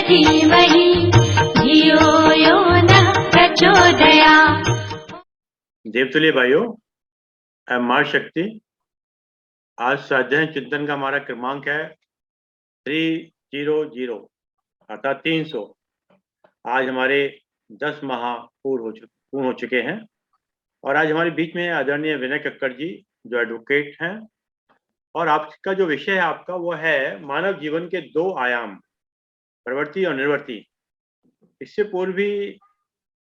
धीमहि धियो यो नः प्रचोदयात्। देवतुल्य भाइयों, माँ शक्ति, आज स्वाध्याय चिंतन का हमारा क्रमांक है 300 अर्थात 300। आज हमारे 10 माह पूर्ण हो चुके हैं और आज हमारे बीच में आदरणीय विनय कक्कड़ जी जो एडवोकेट हैं, और आपका जो विषय है आपका वो है मानव जीवन के 2 आयाम, प्रवृत्ति और निवृत्ति। इससे पूर्व भी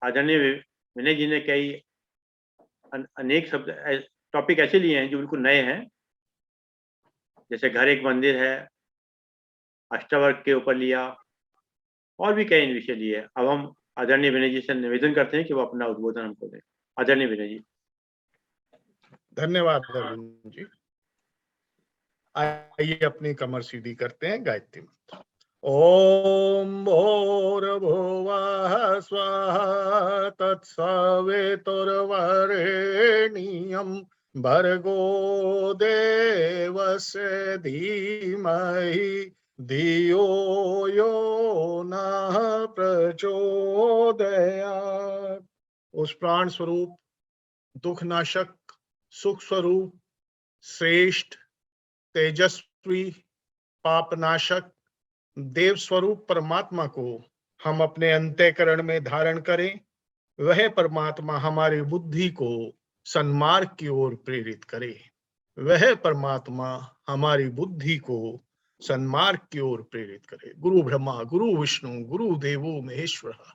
आदरणीय विनय जी ने कई अनेक शब्द टॉपिक ऐसे लिए हैं जो बिल्कुल नए हैं, जैसे घर एक मंदिर है, अष्टावर्ग के ऊपर लिया और भी कई विषय लिए। अब हम आदरणीय विनय जी से निवेदन करते हैं कि वो अपना उद्बोधन हमको दें। आदरणीय विनय जी। धन्यवाद अर्जुन जी। आइए अपनी कमर सीधी करते हैं, गायत्री मंत्र। ओम भूर्भुवः स्वः तत्सवितुर्वरेण्यं भर्गो देवस्य धीमहि धियो यो नः प्रचोदयात्। उस प्राण स्वरूप, दुख नाशक, सुख स्वरूप, श्रेष्ठ, तेजस्वी, पापनाशक, देव स्वरूप परमात्मा को हम अपने अंतःकरण में धारण करें। वह परमात्मा हमारी बुद्धि को सन्मार्ग की ओर प्रेरित करे। वह परमात्मा हमारी बुद्धि को सन्मार्ग की ओर प्रेरित करे। गुरु ब्रह्मा गुरु विष्णु गुरु देवो महेश्वरः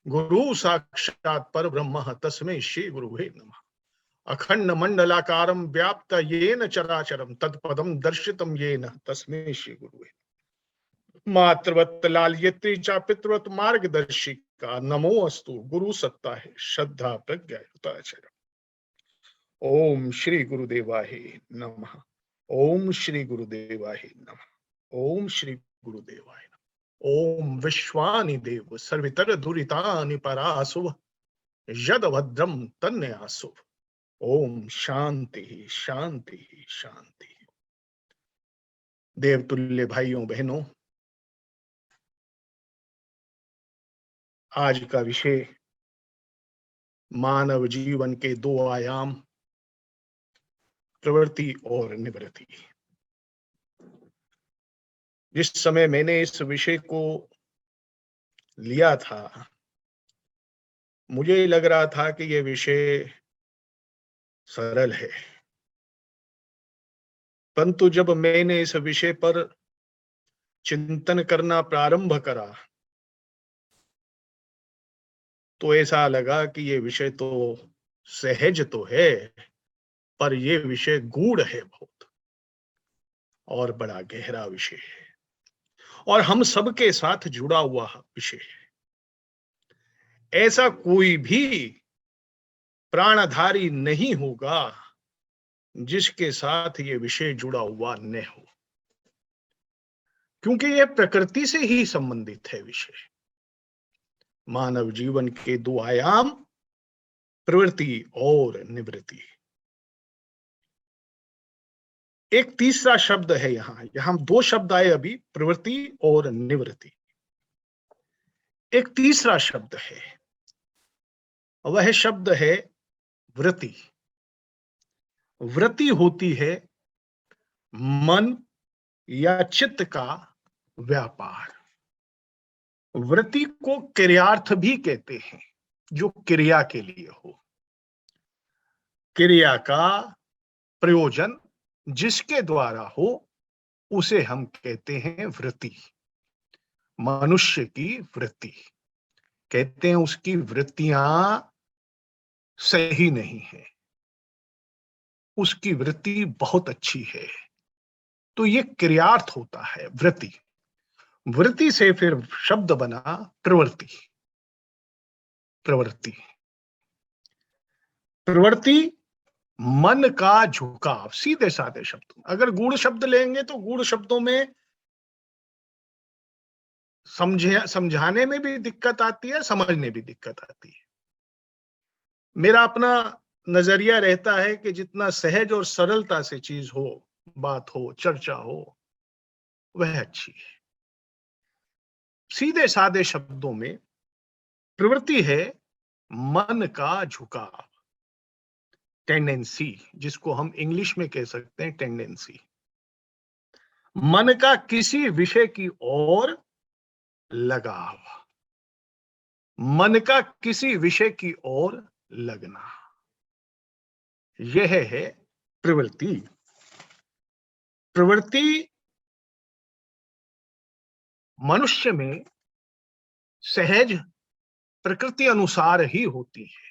गुरु साक्षात् परब्रह्म तस्मै श्री गुरुवे नमः। अखंड मंडलाकारं व्याप्त येन चराचरं तत्पदं दर्शितं येन तस्मै श्री गुरुवे। मातृवत लालयत्री चा पितृवत मार्गदर्शिका नमो अस्तु गुरु सत्ता है श्रद्धा प्रज्ञा युताचरण। ओम श्री गुरुदेवाय नमः। ओम श्री गुरुदेवाय नमः। ओम श्री गुरुदेवाय नमः। ओम विश्वानि देव सर्वितर दुरितानि परासुव यद भद्रम तन्यासुव। ओम शांति शांति शांति। देवतुल्य भाइयों बहनों, आज का विषय मानव जीवन के 2 आयाम, प्रवृत्ति और निवृत्ति। जिस समय मैंने इस विषय को लिया था, मुझे लग रहा था कि यह विषय सरल है, परंतु जब मैंने इस विषय पर चिंतन करना प्रारंभ करा तो ऐसा लगा कि ये विषय तो सहज तो है, पर यह विषय गूढ़ है बहुत, और बड़ा गहरा विषय है, और हम सबके साथ जुड़ा हुआ विषय है। ऐसा कोई भी प्राणधारी नहीं होगा जिसके साथ ये विषय जुड़ा हुआ न हो, क्योंकि यह प्रकृति से ही संबंधित है विषय। मानव जीवन के 2 आयाम, प्रवृत्ति और निवृत्ति। एक तीसरा शब्द है यहां 2 शब्द आए अभी, प्रवृत्ति और निवृत्ति। एक तीसरा शब्द है, वह शब्द है वृत्ति। वृत्ति होती है मन या चित्त का व्यापार। वृत्ति को क्रियार्थ भी कहते हैं, जो क्रिया के लिए हो। क्रिया का प्रयोजन जिसके द्वारा हो उसे हम कहते हैं वृत्ति। मनुष्य की वृत्ति, कहते हैं उसकी वृत्तियां सही नहीं है, उसकी वृत्ति बहुत अच्छी है, तो ये क्रियार्थ होता है वृत्ति। वृत्ति से फिर शब्द बना प्रवृत्ति। प्रवृत्ति प्रवृत्ति मन का झुकाव, सीधे साधे शब्द। अगर गूढ़ शब्द लेंगे तो गूढ़ शब्दों में समझाने में भी दिक्कत आती है, समझने भी दिक्कत आती है। मेरा अपना नजरिया रहता है कि जितना सहज और सरलता से चीज हो, बात हो, चर्चा हो, वह अच्छी है। सीधे सादे शब्दों में प्रवृत्ति है मन का झुकाव, टेंडेंसी, जिसको हम इंग्लिश में कह सकते हैं टेंडेंसी। मन का किसी विषय की ओर लगाव, मन का किसी विषय की ओर लगना, यह है प्रवृत्ति। प्रवृत्ति मनुष्य में सहज प्रकृति अनुसार ही होती है।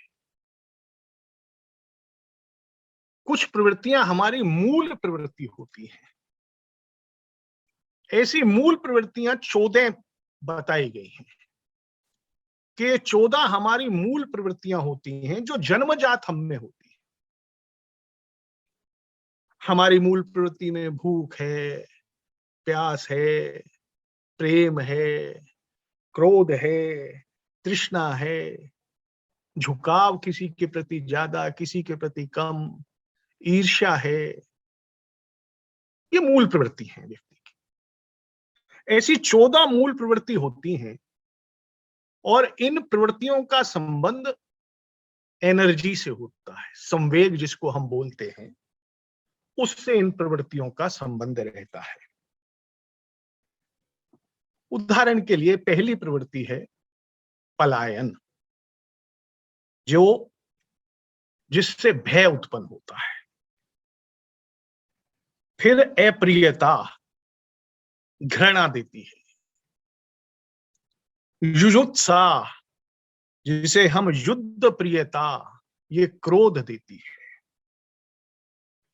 कुछ प्रवृत्तियां हमारी मूल प्रवृत्ति होती हैं। ऐसी मूल प्रवृत्तियां 14 बताई गई हैं कि 14 हमारी मूल प्रवृत्तियां होती हैं जो जन्मजात हम में होती है। हमारी मूल प्रवृत्ति में भूख है, प्यास है, प्रेम है, क्रोध है, तृष्णा है, झुकाव किसी के प्रति ज्यादा, किसी के प्रति कम, ईर्ष्या है। ये मूल प्रवृत्ति है व्यक्ति की। ऐसी 14 मूल प्रवृत्ति होती हैं और इन प्रवृत्तियों का संबंध एनर्जी से होता है। संवेग जिसको हम बोलते हैं, उससे इन प्रवृत्तियों का संबंध रहता है। उदाहरण के लिए पहली प्रवृत्ति है पलायन, जिससे भय उत्पन्न होता है। फिर अप्रियता, घृणा देती है। युजुत्सा, जिसे हम युद्ध प्रियता, ये क्रोध देती है।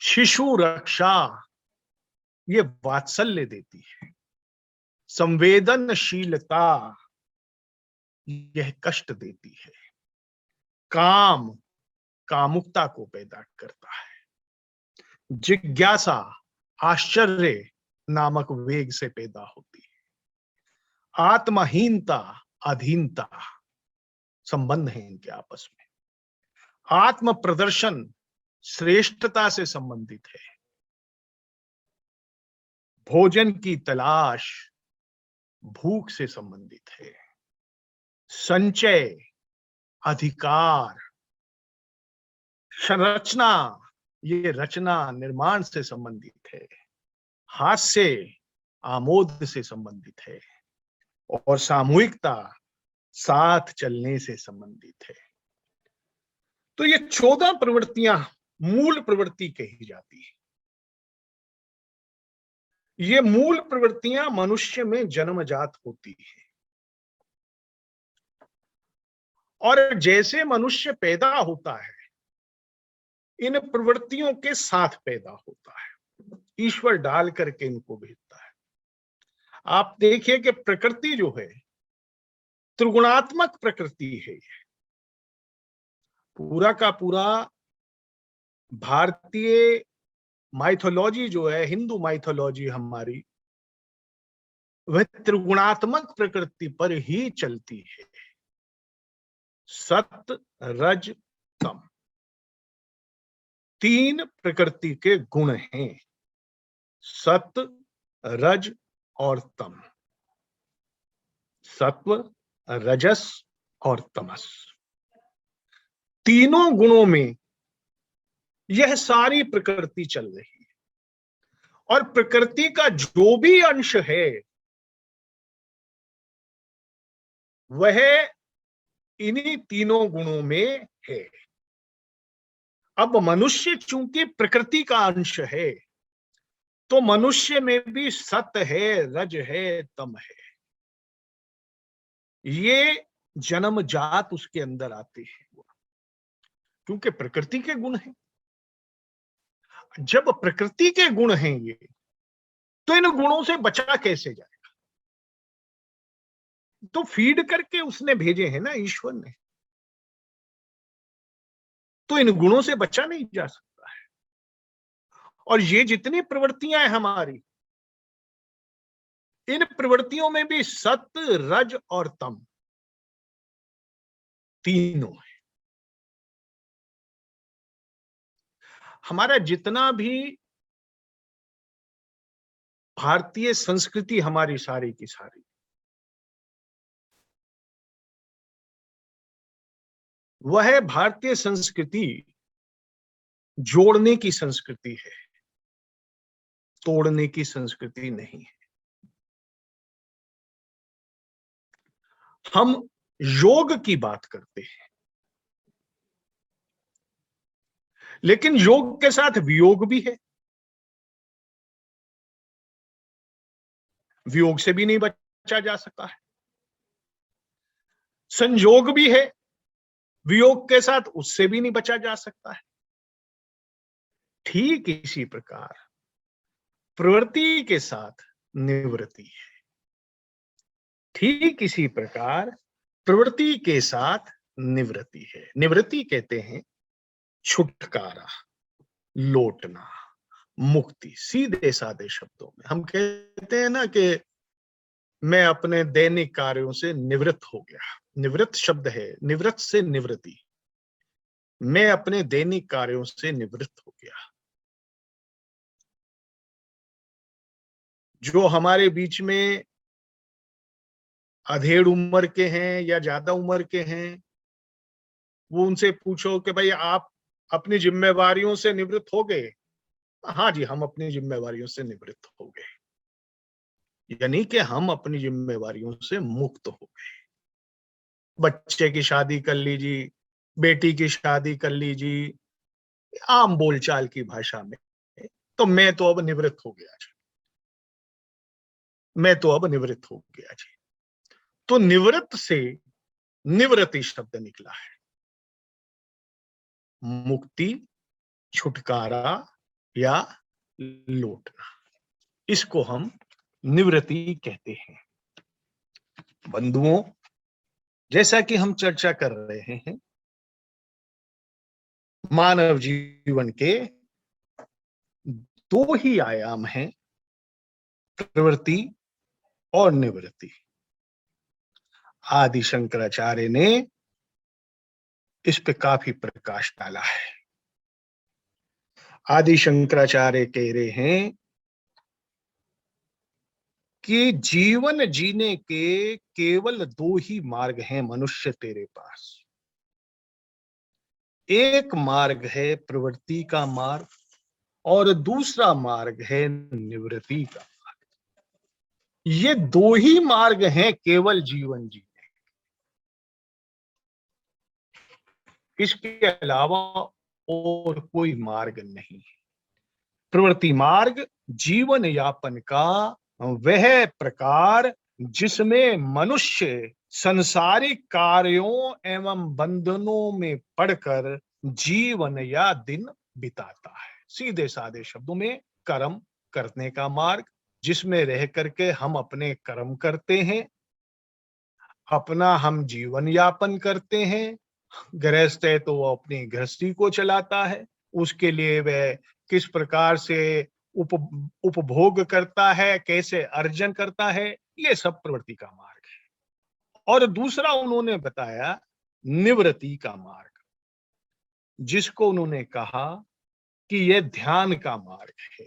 शिशु रक्षा, ये वात्सल्य देती है। संवेदनशीलता, यह कष्ट देती है। काम, कामुकता को पैदा करता है। जिज्ञासा, आश्चर्य नामक वेग से पैदा होती है। आत्महीनता, अधीनता, संबंध है इनके आपस में। आत्म प्रदर्शन, श्रेष्ठता से संबंधित है। भोजन की तलाश, भूख से संबंधित है। संचय, अधिकार। संरचना, ये रचना निर्माण से संबंधित है। हास्य, आमोद से संबंधित है। और सामूहिकता, साथ चलने से संबंधित है। तो ये 14 प्रवृत्तियां मूल प्रवृत्ति कही जाती है। ये मूल प्रवृत्तियां मनुष्य में जन्मजात होती है और जैसे मनुष्य पैदा होता है इन प्रवृत्तियों के साथ पैदा होता है। ईश्वर डाल करके इनको भेजता है। आप देखिए कि प्रकृति जो है त्रिगुणात्मक प्रकृति है। पूरा का पूरा भारतीय माइथोलॉजी जो है, हिंदू माइथोलॉजी हमारी, वह त्रिगुणात्मक प्रकृति पर ही चलती है। सत, रज, तम, 3 प्रकृति के गुण हैं। सत, रज और तम। सत्व, रजस और तमस, तीनों गुणों में यह सारी प्रकृति चल रही है। और प्रकृति का जो भी अंश है वह इन्हीं तीनों गुणों में है। अब मनुष्य चूंकि प्रकृति का अंश है तो मनुष्य में भी सत है, रज है, तम है। ये जन्मजात उसके अंदर आते हैं क्योंकि प्रकृति के गुण हैं। जब प्रकृति के गुण हैं ये, तो इन गुणों से बचा कैसे जाएगा? तो फीड करके उसने भेजे हैं ना ईश्वर ने, तो इन गुणों से बचा नहीं जा सकता है। और ये जितनी प्रवृत्तियां हैं हमारी, इन प्रवृत्तियों में भी सत, रज और तम तीनों है। हमारा जितना भी भारतीय संस्कृति हमारी सारी की सारी वह भारतीय संस्कृति जोड़ने की संस्कृति है, तोड़ने की संस्कृति नहीं है। हम योग की बात करते हैं, लेकिन योग के साथ वियोग भी है। वियोग से भी नहीं बचा जा सकता है। संयोग भी है, वियोग के साथ उससे भी नहीं बचा जा सकता है। ठीक इसी प्रकार प्रवृत्ति के साथ निवृत्ति है। ठीक इसी प्रकार प्रवृत्ति के साथ निवृत्ति है। निवृत्ति कहते हैं छुटकारा, लौटना, मुक्ति। सीधे साधे शब्दों में हम कहते हैं ना कि मैं अपने दैनिक कार्यों से निवृत्त हो गया। निवृत्त शब्द है, निवृत्त से निवृत्ति। मैं अपने दैनिक कार्यों से निवृत्त हो गया। जो हमारे बीच में अधेड़ उम्र के हैं या ज्यादा उम्र के हैं, वो उनसे पूछो कि भाई आप अपनी जिम्मेवारियों से निवृत्त हो गए? हाँ जी, हम अपनी जिम्मेवारियों से निवृत्त हो गए, यानी कि हम अपनी जिम्मेवारियों से मुक्त हो गए। बच्चे की शादी कर लीजिए, बेटी की शादी कर लीजिए, आम बोलचाल की भाषा में, तो मैं तो अब निवृत्त हो गया जी, मैं तो अब निवृत्त हो गया जी। तो निवृत्त से निवृत्ति शब्द निकला है। मुक्ति, छुटकारा या लौटना, इसको हम निवृत्ति कहते हैं। बंधुओं, जैसा कि हम चर्चा कर रहे हैं, मानव जीवन के दो ही आयाम हैं, प्रवृत्ति और निवृत्ति। आदि शंकराचार्य ने इस पे काफी प्रकाश डाला है। आदि शंकराचार्य कह रहे हैं कि जीवन जीने के केवल दो ही मार्ग हैं मनुष्य तेरे पास। एक मार्ग है प्रवृत्ति का मार्ग और दूसरा मार्ग है निवृत्ति का मार्ग। ये दो ही मार्ग हैं केवल जीवन जीने, इसके अलावा और कोई मार्ग नहीं है। प्रवृत्ति मार्ग जीवन यापन का वह प्रकार जिसमें मनुष्य संसारिक कार्यों एवं बंधनों में पड़कर जीवन या दिन बिताता है। सीधे साधे शब्दों में कर्म करने का मार्ग, जिसमें रह करके हम अपने कर्म करते हैं, अपना हम जीवन यापन करते हैं। गृहस्थ है तो वो अपनी गृहस्थी को चलाता है, उसके लिए वह किस प्रकार से उपभोग करता है, कैसे अर्जन करता है, ये सब प्रवृत्ति का मार्ग है। और दूसरा उन्होंने बताया निवृत्ति का मार्ग, जिसको उन्होंने कहा कि यह ध्यान का मार्ग है।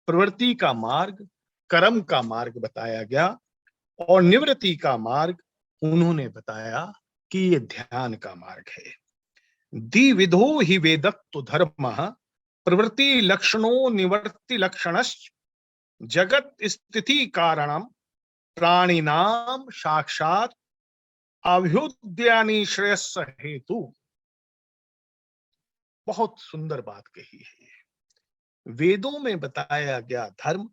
प्रवृत्ति का मार्ग कर्म का मार्ग बताया गया और निवृत्ति का मार्ग उन्होंने बताया कि ये ध्यान का मार्ग है। द्विविधो हि वेदत्व धर्मः प्रवृत्ति लक्षणो निवृत्ति लक्षणश्च जगत स्थिति कारणम प्राणिनाम साक्षात अभ्युदयानि श्रेयस हेतु। बहुत सुंदर बात कही है। वेदों में बताया गया धर्म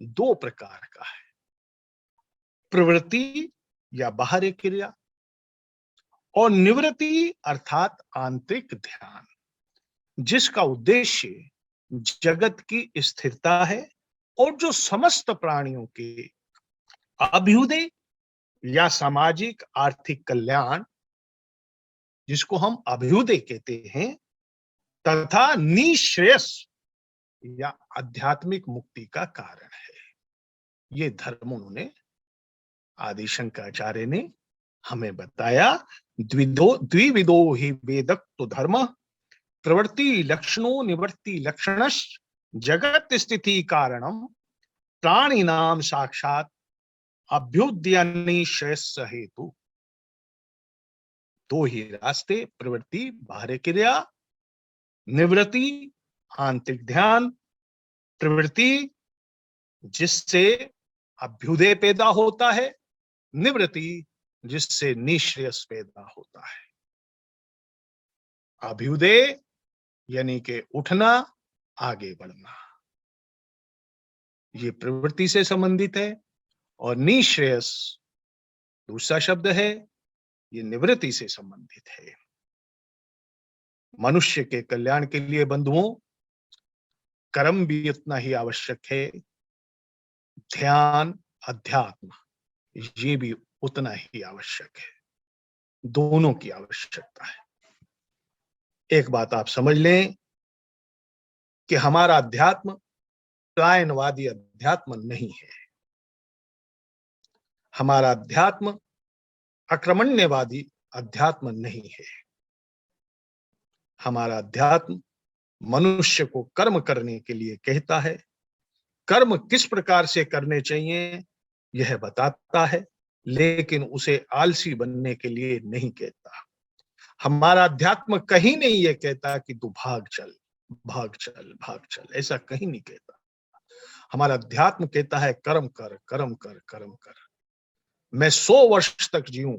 दो प्रकार का है, प्रवृत्ति या बाहरी क्रिया और निवृत्ति अर्थात आंतरिक ध्यान, जिसका उद्देश्य जगत की स्थिरता है और जो समस्त प्राणियों के अभ्युदय या सामाजिक आर्थिक कल्याण, जिसको हम अभ्युदय कहते हैं, तथा निश्रेयस या आध्यात्मिक मुक्ति का कारण है। ये धर्म उन्होंने आदि शंकराचार्य ने हमें बताया। द्विविधो हि वेदत्व धर्म प्रवृत्ति लक्षणो निवृत्ति लक्षणश्च जगत स्थिति कारणम प्राणिनाम साक्षात अभ्युदयानि श्रेयस हेतु। दो ही रास्ते, प्रवृत्ति बाह्य क्रिया, निवृत्ति आंतरिक ध्यान। प्रवृत्ति जिससे अभ्युदय पैदा होता है, निवृत्ति जिससे निःश्रेयस पैदा होता है। अभ्युदय यानी कि उठना, आगे बढ़ना, ये प्रवृत्ति से संबंधित है, और निःश्रेयस दूसरा शब्द है, ये निवृत्ति से संबंधित है। मनुष्य के कल्याण के लिए बंधुओं, कर्म भी उतना ही आवश्यक है, ध्यान, अध्यात्म ये भी उतना ही आवश्यक है, दोनों की आवश्यकता है। एक बात आप समझ लें कि हमारा अध्यात्म पलायनवादी अध्यात्म नहीं है, हमारा अध्यात्म आक्रमण्यवादी अध्यात्म नहीं है। हमारा अध्यात्म मनुष्य को कर्म करने के लिए कहता है, कर्म किस प्रकार से करने चाहिए यह बताता है, लेकिन उसे आलसी बनने के लिए नहीं कहता। हमारा अध्यात्म कहीं नहीं ये कहता कि तू भाग चल भाग चल भाग चल, ऐसा कहीं नहीं कहता। हमारा अध्यात्म कहता है कर्म कर कर्म कर कर्म कर। मैं 100 वर्ष तक जीऊं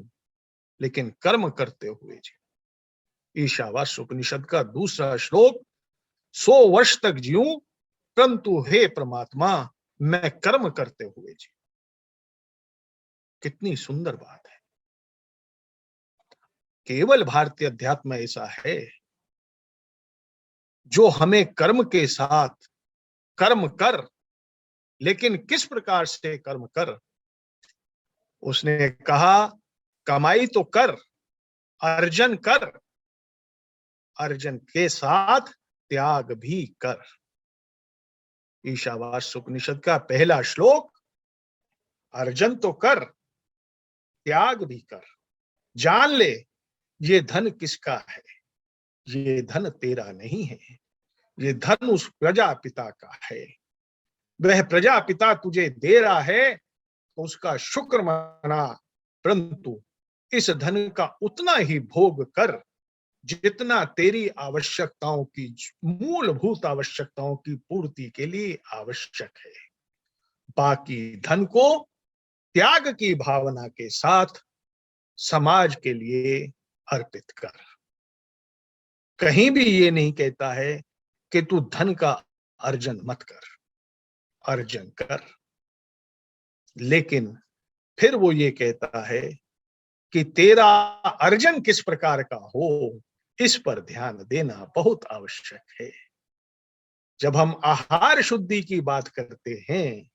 लेकिन कर्म करते हुए जीऊं। ईशावास्य उपनिषद का दूसरा श्लोक, 100 वर्ष तक जीऊं परंतु हे परमात्मा मैं कर्म करते हुए जीऊं। कितनी सुंदर बात है। केवल भारतीय अध्यात्म ऐसा है जो हमें कर्म के साथ कर्म कर, लेकिन किस प्रकार से कर्म कर। उसने कहा कमाई तो कर, अर्जन कर, अर्जन के साथ त्याग भी कर। ईशावास्य उपनिषद का पहला श्लोक, अर्जन तो कर, त्याग भी कर। जान ले ये धन किसका है, ये धन तेरा नहीं है, ये धन उस प्रजापिता का है। वह प्रजापिता तुझे दे रहा है तो उसका शुक्र मना, परंतु इस धन का उतना ही भोग कर जितना तेरी आवश्यकताओं की, मूलभूत आवश्यकताओं की पूर्ति के लिए आवश्यक है। बाकी धन को त्याग की भावना के साथ समाज के लिए अर्पित कर। कहीं भी ये नहीं कहता है कि तू धन का अर्जन मत कर, अर्जन कर, लेकिन फिर वो ये कहता है कि तेरा अर्जन किस प्रकार का हो, इस पर ध्यान देना बहुत आवश्यक है। जब हम आहार शुद्धि की बात करते हैं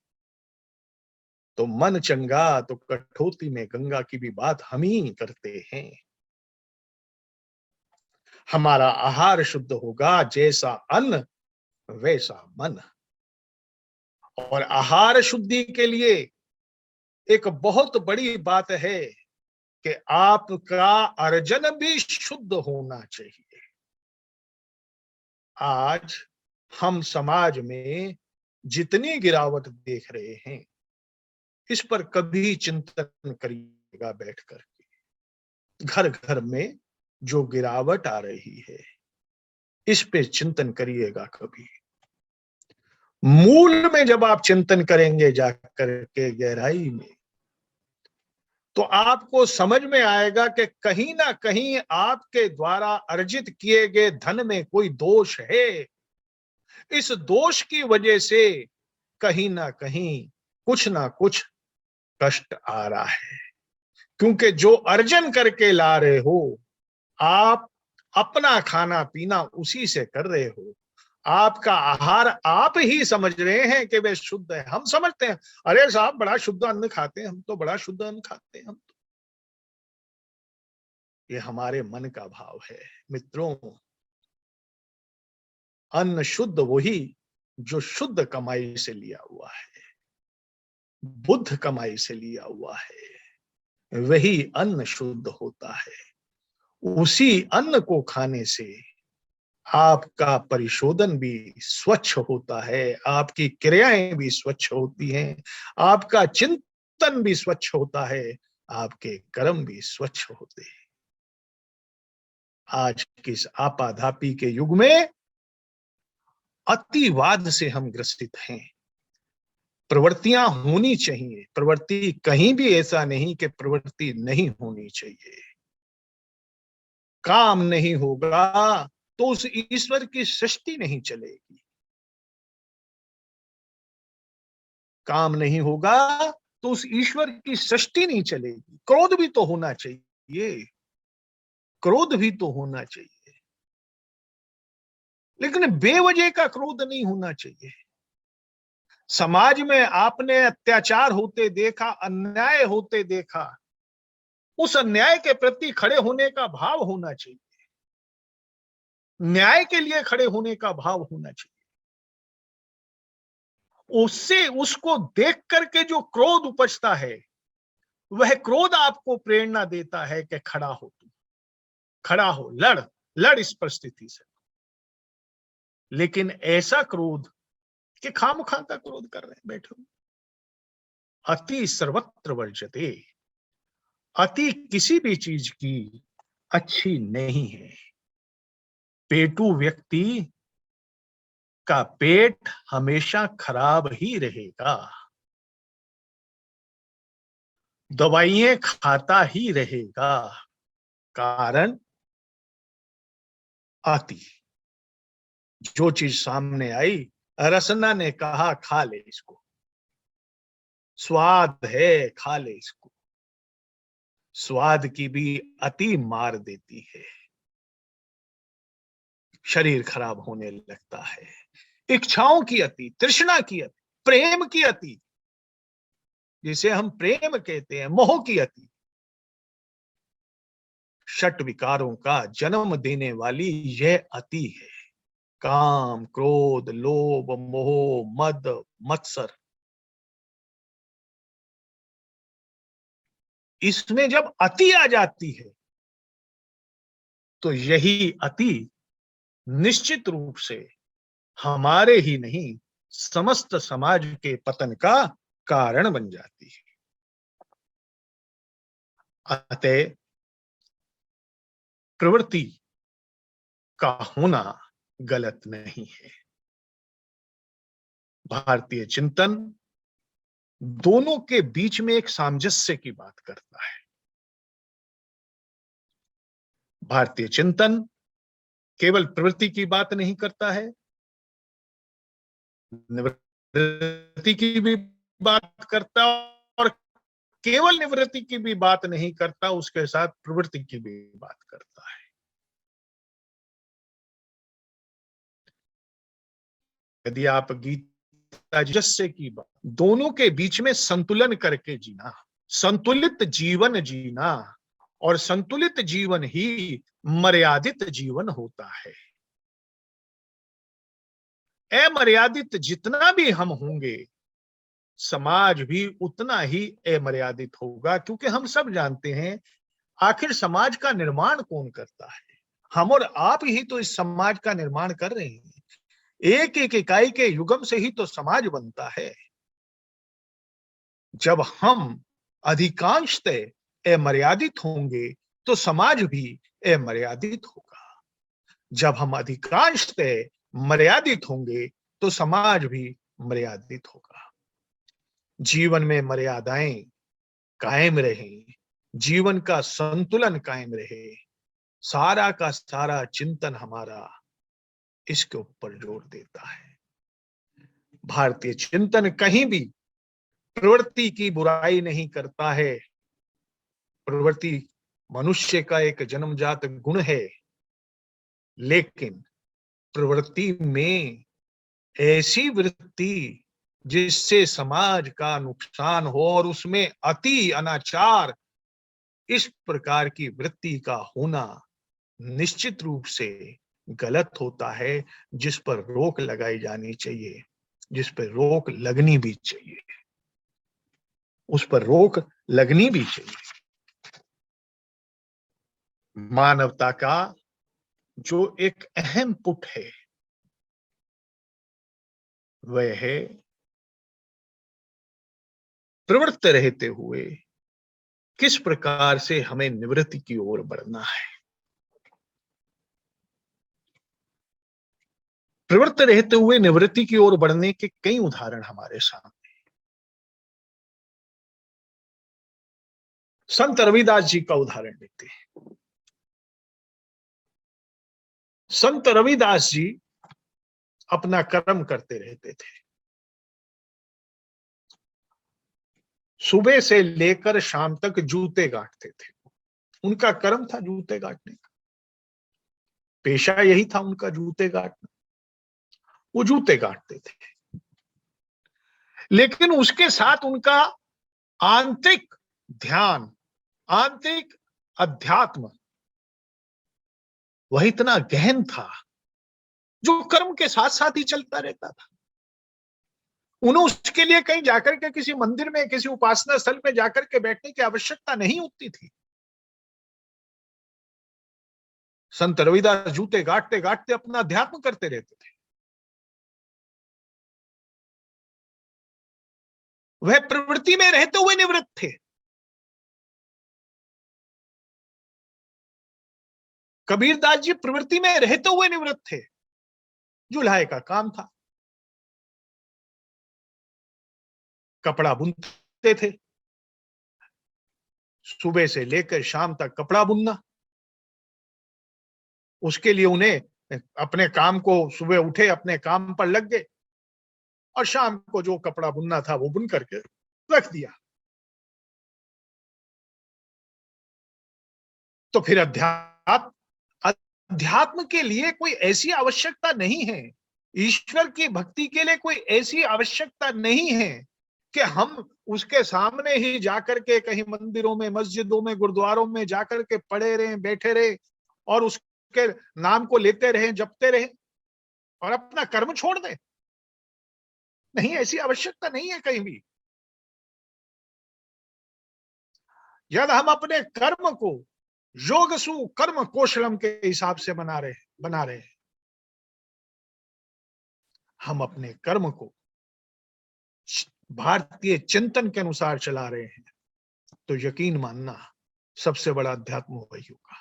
तो मन चंगा तो कठौती में गंगा की भी बात हम ही करते हैं। हमारा आहार शुद्ध होगा, जैसा अन्न वैसा मन। और आहार शुद्धि के लिए एक बहुत बड़ी बात है कि आपका अर्जन भी शुद्ध होना चाहिए। आज हम समाज में जितनी गिरावट देख रहे हैं, इस पर कभी चिंतन करिएगा बैठ करके। घर घर में जो गिरावट आ रही है, इस पे चिंतन करिएगा कभी। मूल में जब आप चिंतन करेंगे जाकर के गहराई में, तो आपको समझ में आएगा कि कहीं ना कहीं आपके द्वारा अर्जित किए गए धन में कोई दोष है। इस दोष की वजह से कहीं ना कहीं कुछ ना कुछ कष्ट आ रहा है, क्योंकि जो अर्जन करके ला रहे हो, आप अपना खाना पीना उसी से कर रहे हो। आपका आहार आप ही समझ रहे हैं कि वे शुद्ध है। हम समझते हैं अरे साहब बड़ा शुद्ध अन्न खाते हैं, हम तो बड़ा शुद्ध अन्न खाते हैं हम तो। ये हमारे मन का भाव है मित्रों। अन्न शुद्ध वही जो शुद्ध कमाई से लिया हुआ है, बुद्ध कमाई से लिया हुआ है, वही अन्न शुद्ध होता है। उसी अन्न को खाने से आपका परिशोधन भी स्वच्छ होता है, आपकी क्रियाएं भी स्वच्छ होती हैं, आपका चिंतन भी स्वच्छ होता है, आपके कर्म भी स्वच्छ होते हैं। आज के इस आपाधापी के युग में अतिवाद से हम ग्रसित हैं। प्रवृत्तियां होनी चाहिए, प्रवृत्ति कहीं भी ऐसा नहीं कि प्रवृत्ति नहीं होनी चाहिए। काम नहीं होगा तो उस ईश्वर की सृष्टि नहीं चलेगी। काम नहीं होगा तो उस ईश्वर की सृष्टि नहीं चलेगी। क्रोध भी तो होना चाहिए, क्रोध भी तो होना चाहिए, लेकिन बेवजह का क्रोध नहीं होना चाहिए। समाज में आपने अत्याचार होते देखा, अन्याय होते देखा, उस अन्याय के प्रति खड़े होने का भाव होना चाहिए, न्याय के लिए खड़े होने का भाव होना चाहिए। उससे उसको देख करके जो क्रोध उपजता है, वह क्रोध आपको प्रेरणा देता है कि खड़ा हो, तू खड़ा हो, लड़ लड़ इस परिस्थिति से। लेकिन ऐसा क्रोध कि खामखा का क्रोध कर रहे हैं बैठे। अति सर्वत्र वर्जते, अति किसी भी चीज की अच्छी नहीं है। पेटू व्यक्ति का पेट हमेशा खराब ही रहेगा, दवाइयां खाता ही रहेगा। कारण अति। जो चीज सामने आई, रसना ने कहा खा ले इसको, स्वाद है खा ले इसको। स्वाद की भी अति मार देती है, शरीर खराब होने लगता है। इच्छाओं की अति, तृष्णा की अति, प्रेम की अति, जिसे हम प्रेम कहते हैं, मोह की अति, षट विकारों का जन्म देने वाली यह अति है। काम, क्रोध, लोभ, मोह, मद, मत्सर, इसमें जब अति आ जाती है तो यही अति निश्चित रूप से हमारे ही नहीं, समस्त समाज के पतन का कारण बन जाती है। अतः प्रवृत्ति का होना गलत नहीं है। भारतीय चिंतन दोनों के बीच में एक सामंजस्य की बात करता है। भारतीय चिंतन केवल प्रवृत्ति की बात नहीं करता है, निवृत्ति की भी बात करता और केवल निवृत्ति की भी बात नहीं करता, उसके साथ प्रवृत्ति की भी बात करता है। यदि आप गीता जस्य की बात, दोनों के बीच में संतुलन करके जीना, संतुलित जीवन जीना, और संतुलित जीवन ही मर्यादित जीवन होता है। अमर्यादित जितना भी हम होंगे, समाज भी उतना ही अमर्यादित होगा, क्योंकि हम सब जानते हैं आखिर समाज का निर्माण कौन करता है? हम और आप ही तो इस समाज का निर्माण कर रहे हैं। एक एक इकाई के युगम से ही तो समाज बनता है। जब हम अधिकांशतः अमर्यादित होंगे तो समाज भी अमर्यादित होगा। जब हम अधिकांशतः मर्यादित होंगे तो समाज भी मर्यादित होगा। जीवन में मर्यादाएं कायम रहें, जीवन का संतुलन कायम रहे, सारा का सारा चिंतन हमारा इसके ऊपर जोर देता है। भारतीय चिंतन कहीं भी प्रवृत्ति की बुराई नहीं करता है। प्रवृत्ति मनुष्य का एक जन्मजात गुण है, लेकिन प्रवृत्ति में ऐसी वृत्ति जिससे समाज का नुकसान हो और उसमें अति अनाचार, इस प्रकार की वृत्ति का होना निश्चित रूप से गलत होता है, जिस पर रोक लगाई जानी चाहिए, जिस पर रोक लगनी भी चाहिए, उस पर रोक लगनी भी चाहिए। मानवता का जो एक अहम पुट है वह है प्रवृत्त रहते हुए किस प्रकार से हमें निवृत्ति की ओर बढ़ना है। प्रवृत्त रहते हुए निवृत्ति की ओर बढ़ने के कई उदाहरण हमारे सामने। संत रविदास जी का उदाहरण लेते हैं। संत रविदास जी अपना कर्म करते रहते थे। सुबह से लेकर शाम तक जूते गांठते थे। उनका कर्म था जूते गांठने का, पेशा यही था उनका, जूते गांठना। वो जूते गांठते थे, लेकिन उसके साथ उनका आंतरिक ध्यान, आंतरिक अध्यात्म वह इतना गहन था जो कर्म के साथ साथ ही चलता रहता था। उन्हें उसके लिए कहीं जाकर के किसी मंदिर में, किसी उपासना स्थल में जाकर के बैठने की आवश्यकता नहीं होती थी। संत रविदास जूते गांठते गांठते अपना अध्यात्म करते रहते थे। वह प्रवृत्ति में रहते हुए निवृत्त थे। कबीरदास जी प्रवृत्ति में रहते हुए निवृत्त थे। जुल्हाए का काम था, कपड़ा बुनते थे। सुबह से लेकर शाम तक कपड़ा बुनना, उसके लिए उन्हें अपने काम को, सुबह उठे अपने काम पर लग गए और शाम को जो कपड़ा बुनना था वो बुन करके रख दिया। तो फिर अध्यात्म के लिए कोई ऐसी आवश्यकता नहीं है, ईश्वर की भक्ति के लिए कोई ऐसी आवश्यकता नहीं है कि हम उसके सामने ही जाकर के कहीं मंदिरों में, मस्जिदों में, गुरुद्वारों में जाकर के पड़े रहें, बैठे रहे और उसके नाम को लेते रहें, जपते रहें और अपना कर्म छोड़ दें। नहीं, ऐसी आवश्यकता नहीं है कहीं भी। यदि हम अपने कर्म को योगसु कर्म कौशलम के हिसाब से बना रहे हैं, हम अपने कर्म को भारतीय चिंतन के अनुसार चला रहे हैं, तो यकीन मानना सबसे बड़ा अध्यात्म वही होगा।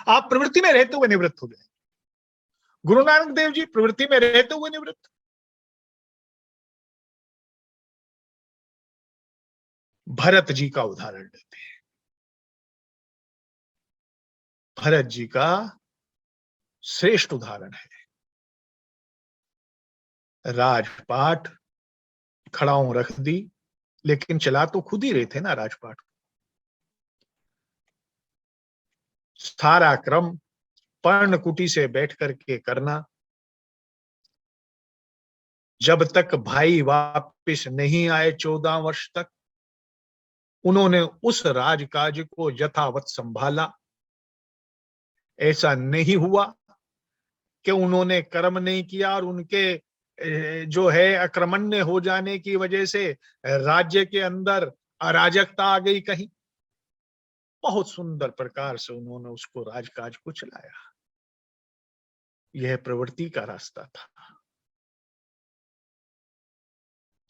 आप प्रवृत्ति में रहते हुए निवृत्त हो जाएंगे। गुरु नानक देव जी प्रवृत्ति में रहते हुए निवृत्त। भरत जी का उदाहरण लेते हैं। भरत जी का श्रेष्ठ उदाहरण है। राजपाट खड़ाओं रख दी, लेकिन चला तो खुद ही रहे थे ना राजपाट। सारा क्रम पर्णकुटी से बैठ करके करना। जब तक भाई वापिस नहीं आए 14 वर्ष तक, उन्होंने उस राजकाज को यथावत संभाला। ऐसा नहीं हुआ कि उन्होंने कर्म नहीं किया और उनके जो है अक्रमण्य हो जाने की वजह से राज्य के अंदर अराजकता आ गई कहीं। बहुत सुंदर प्रकार से उन्होंने उसको राजकाज को चलाया। यह प्रवृत्ति का रास्ता था,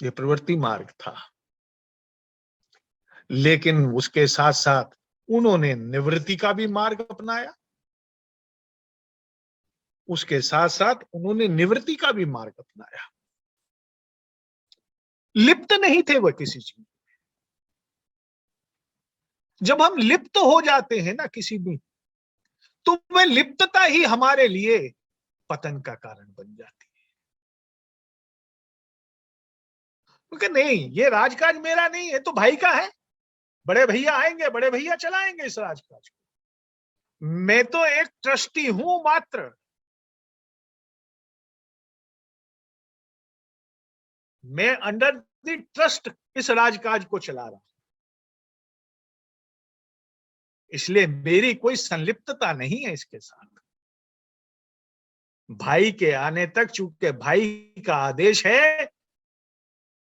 यह प्रवृत्ति मार्ग था। लेकिन उसके साथ साथ उन्होंने निवृत्ति का भी मार्ग अपनाया। उसके साथ साथ उन्होंने निवृत्ति का भी मार्ग अपनाया। लिप्त नहीं थे वह किसी चीज में। जब हम लिप्त हो जाते हैं ना किसी भी, तो वह लिप्तता ही हमारे लिए पतन का कारण बन जाती है। क्योंकि नहीं, ये राजकाज मेरा नहीं है, तो भाई का है। बड़े भैया आएंगे, बड़े भैया चलाएंगे इस राजकाज को। मैं तो एक ट्रस्टी हूं मात्र। मैं अंडर द ट्रस्ट इस राजकाज को चला रहा हूं, इसलिए मेरी कोई संलिप्तता नहीं है इसके साथ। भाई के आने तक, चूंकि भाई का आदेश है,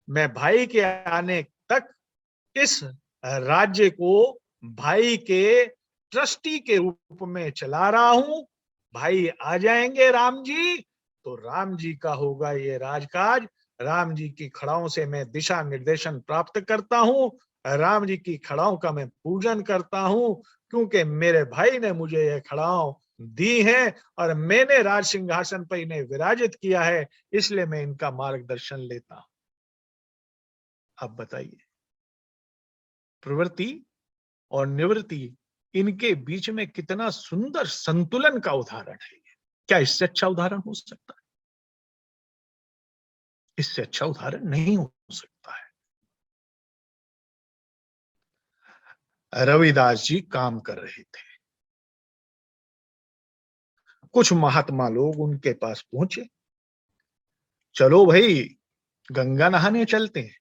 मैं भाई के आने तक इस राज्य को भाई के ट्रस्टी के रूप में चला रहा हूं। भाई आ जाएंगे राम जी, तो राम जी का होगा ये राजकाज। राम जी की खड़ाओं से मैं दिशा निर्देशन प्राप्त करता हूं, राम जी की खड़ाओं का मैं पूजन करता हूं, क्योंकि मेरे भाई ने मुझे ये खड़ाओं दी हैं और मैंने राज सिंहासन पर इन्हें विराजित किया है, इसलिए मैं इनका मार्गदर्शन लेता हूं। अब बताइए, प्रवृत्ति और निवृत्ति, इनके बीच में कितना सुंदर संतुलन का उदाहरण है। क्या इससे अच्छा उदाहरण हो सकता है? इससे अच्छा उदाहरण नहीं हो सकता है। रविदास जी काम कर रहे थे, कुछ महात्मा लोग उनके पास पहुंचे, चलो भाई गंगा नहाने चलते हैं।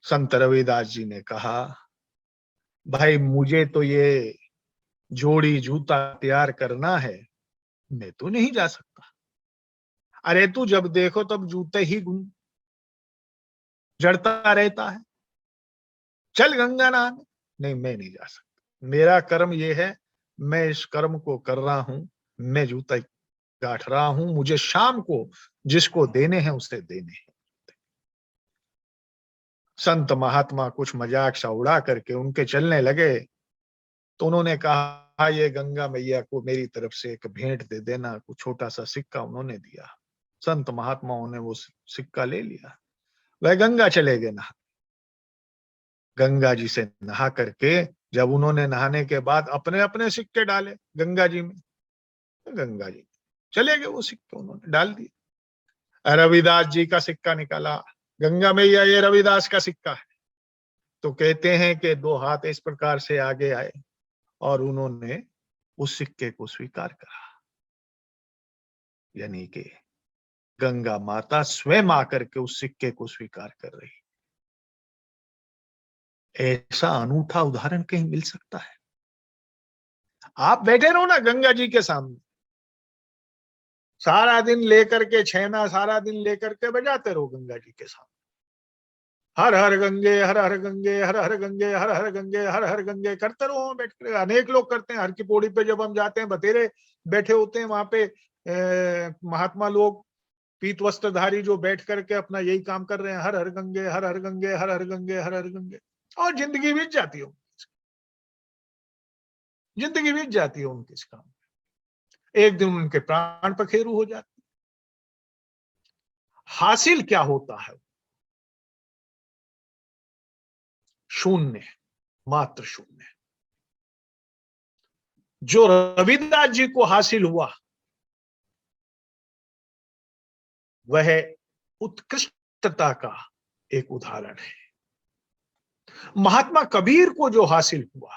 संत रविदास जी ने कहा, भाई मुझे तो ये जोड़ी जूता तैयार करना है, मैं तो नहीं जा सकता। अरे तू जब देखो तब जूते ही जड़ता रहता है, चल गंगा नहाने। नहीं, मैं नहीं जा सकता, मेरा कर्म ये है, मैं इस कर्म को कर रहा हूं, मैं जूता गांठ रहा हूं, मुझे शाम को जिसको देने हैं उसे देने हैं। संत महात्मा कुछ मजाक सा उड़ा करके उनके चलने लगे, तो उन्होंने कहा, ये गंगा मैया को मेरी तरफ से एक भेंट दे देना। कुछ छोटा सा सिक्का उन्होंने दिया, संत महात्माओं ने वो सिक्का ले लिया, वह गंगा चले गए नहा। गंगा जी से नहा करके जब उन्होंने नहाने के बाद अपने अपने सिक्के डाले गंगा जी में, तो गंगा जी चले गए, वो सिक्के उन्होंने डाल दिए। रविदास जी का सिक्का निकाला, गंगा मैया ये रविदास का सिक्का है। तो कहते हैं कि दो हाथ इस प्रकार से आगे आए और उन्होंने उस सिक्के को स्वीकार करा, यानी कि गंगा माता स्वयं आकर के उस सिक्के को स्वीकार कर रही। ऐसा अनूठा उदाहरण कहीं मिल सकता है? आप बैठे रहो ना गंगा जी के सामने, सारा दिन लेकर के छेना, सारा दिन लेकर के बजाते रहो गंगा जी के सामने, हर हर गंगे हर हर गंगे हर हर गंगे हर हर गंगे हर हर गंगे करते रहो बैठ कर। अनेक लोग करते हैं, हर की पौड़ी पे जब हम जाते हैं बतेरे बैठे होते हैं, वहां पे महात्मा लोग पीत वस्त्रधारी जो बैठ करके अपना यही काम कर रहे हैं, हर हर गंगे हर हर गंगे हर हर गंगे हर हर गंगे। और जिंदगी बीत जाती है, जिंदगी बीत जाती है उनके इस काम। एक दिन उनके प्राण पखेरु हो जाते। हासिल क्या होता है? शून्य, मात्र शून्य। जो रविदास जी को हासिल हुआ वह उत्कृष्टता का एक उदाहरण है। महात्मा कबीर को जो हासिल हुआ,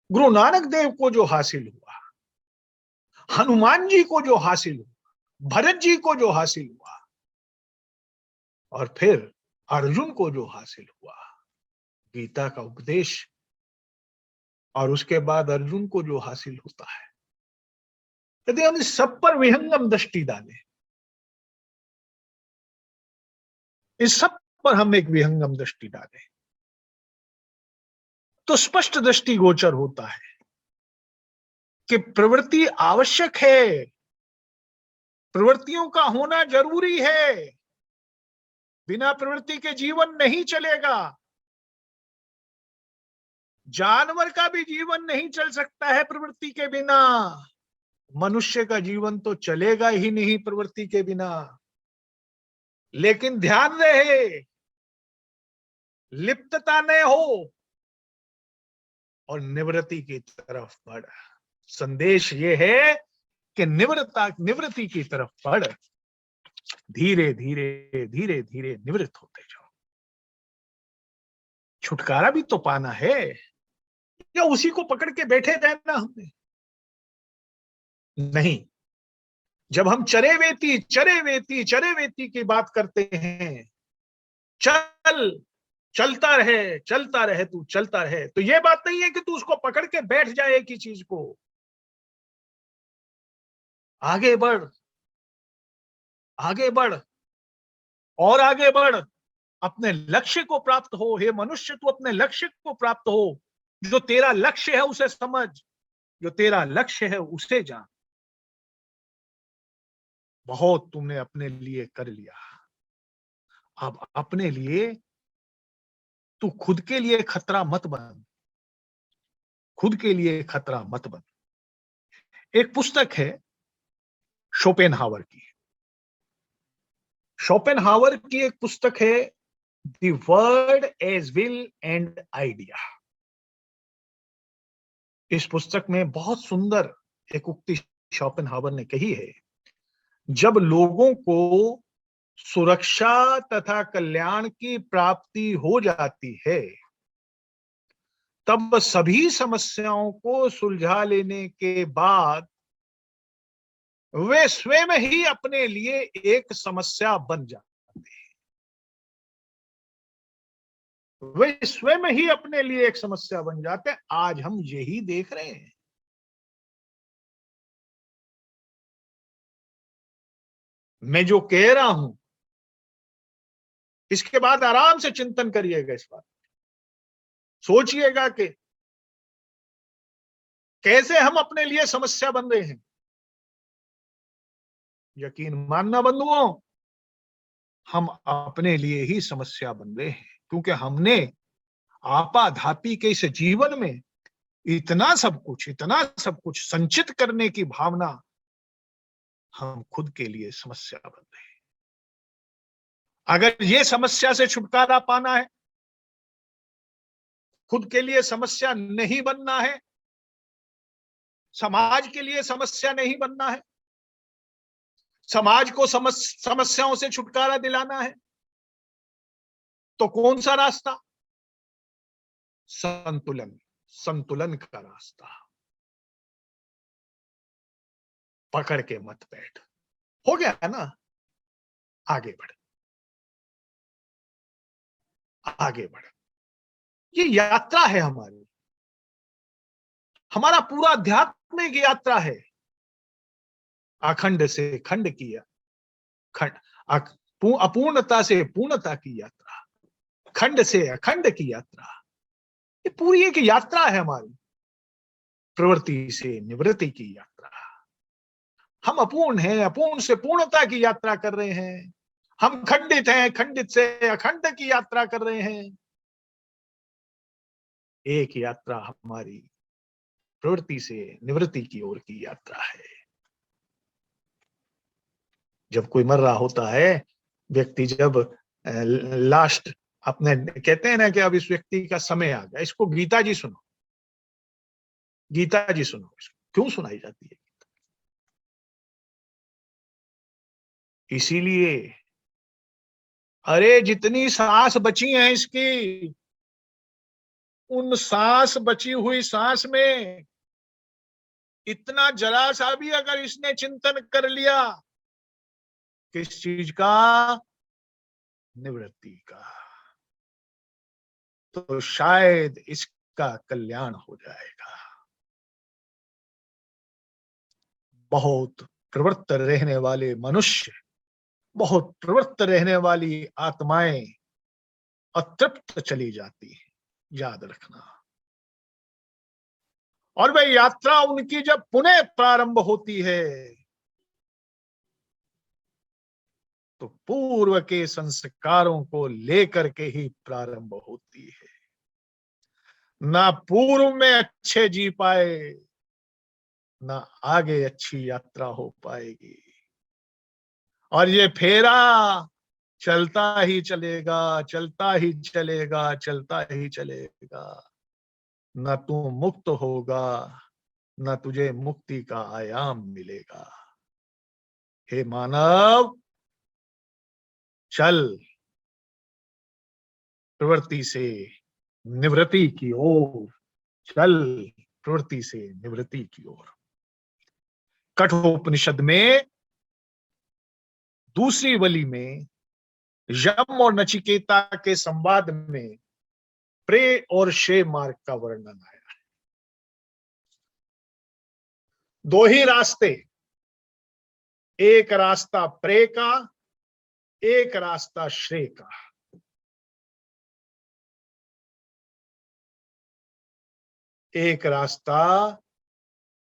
गुरु नानक देव को जो हासिल हुआ, हनुमान जी को जो हासिल हुआ, भरत जी को जो हासिल हुआ, और फिर अर्जुन को जो हासिल हुआ, गीता का उपदेश, और उसके बाद अर्जुन को जो हासिल होता है, यदि हम इस सब पर विहंगम दृष्टि डालें, इस सब पर हम एक विहंगम दृष्टि डालें, तो स्पष्ट दृष्टि गोचर होता है कि प्रवृत्ति आवश्यक है, प्रवृत्तियों का होना जरूरी है। बिना प्रवृत्ति के जीवन नहीं चलेगा। जानवर का भी जीवन नहीं चल सकता है प्रवृत्ति के बिना। मनुष्य का जीवन तो चलेगा ही नहीं प्रवृत्ति के बिना। लेकिन ध्यान रहे, लिप्तता न हो और निवृत्ति की तरफ बढ़। संदेश ये है कि निवृत्ति की तरफ बढ़, धीरे धीरे धीरे धीरे निवृत्त होते जाओ। छुटकारा भी तो पाना है, या उसी को पकड़ के बैठे रहना हमने? नहीं। जब हम चरे वेती की बात करते हैं, चलता रहे तू चलता रहे, तो ये बात नहीं है कि तू उसको पकड़ के बैठ जाए एक ही चीज को। आगे बढ़ और आगे बढ़, अपने लक्ष्य को प्राप्त हो। हे मनुष्य, तू अपने लक्ष्य को प्राप्त हो। जो तेरा लक्ष्य है उसे समझ, जो तेरा लक्ष्य है उसे जान। बहुत तुमने अपने लिए कर लिया, अब अपने लिए तू खुद के लिए खतरा मत बन। खुद के लिए खतरा मत बन। एक पुस्तक है शोपेनहावर की। शोपेनहावर की एक पुस्तक है the world as will and idea. इस पुस्तक में बहुत सुंदर एक उक्ति शोपेनहावर ने कही है, जब लोगों को सुरक्षा तथा कल्याण की प्राप्ति हो जाती है तब सभी समस्याओं को सुलझा लेने के बाद वे स्वयं ही अपने लिए एक समस्या बन जाते हैं। वे स्वयं ही अपने लिए एक समस्या बन जाते हैं। आज हम यही देख रहे हैं। मैं जो कह रहा हूं इसके बाद आराम से चिंतन करिएगा, इस बात सोचिएगा कि कैसे हम अपने लिए समस्या बन रहे हैं। यकीन मानना बंधुओं, हम अपने लिए ही समस्या बन रहे हैं, क्योंकि हमने आपाधापी के इस जीवन में इतना सब कुछ संचित करने की भावना, हम खुद के लिए समस्या बन रहे हैं। अगर ये समस्या से छुटकारा पाना है, खुद के लिए समस्या नहीं बनना है, समाज के लिए समस्या नहीं बनना है, समाज को समस्याओं से छुटकारा दिलाना है, तो कौन सा रास्ता? संतुलन का रास्ता पकड़ के मत बैठ। हो गया ना? आगे बढ़, आगे बढ़। ये यात्रा है हमारी, हमारा पूरा आध्यात्मिक यात्रा है। अखंड से खंड की अपूर्णता से पूर्णता की यात्रा, खंड से अखंड की यात्रा। ये पूरी एक यात्रा है हमारी, प्रवृत्ति से निवृत्ति की यात्रा। हम अपूर्ण हैं, अपूर्ण से पूर्णता की यात्रा कर रहे हैं। हम खंडित हैं, खंडित से अखंड की यात्रा कर रहे हैं। एक यात्रा हमारी प्रवृत्ति से निवृत्ति की ओर की यात्रा है। जब कोई मर रहा होता है, व्यक्ति जब लास्ट अपने कहते हैं ना कि अब इस व्यक्ति का समय आ गया, इसको गीता जी सुनो, गीता जी सुनो। इसको क्यों सुनाई जाती है? इसीलिए अरे जितनी सांस बची है इसकी, उन सांस बची हुई सांस में इतना जरा सा भी अगर इसने चिंतन कर लिया, किस चीज का? निवृत्ति का, तो शायद इसका कल्याण हो जाएगा। बहुत प्रवृत्त रहने वाले मनुष्य, बहुत प्रवृत्त रहने वाली आत्माएं अतृप्त चली जाती है, याद रखना। और वह यात्रा उनकी जब पुनः प्रारंभ होती है तो पूर्व के संस्कारों को लेकर के ही प्रारंभ होती है। ना पूर्व में अच्छे जी पाए, ना आगे अच्छी यात्रा हो पाएगी। और ये फेरा चलता ही चलेगा, चलता ही चलेगा, चलता ही चलेगा। न तू मुक्त होगा, न तुझे मुक्ति का आयाम मिलेगा। हे मानव, चल प्रवृत्ति से निवृत्ति की ओर, चल प्रवृत्ति से निवृत्ति की ओर। कठोपनिषद में दूसरी वली में यम और नचिकेता के संवाद में प्रे और शे मार्ग का वर्णन आया है। दो ही रास्ते, एक रास्ता प्रे का, एक रास्ता श्रेय का। एक रास्ता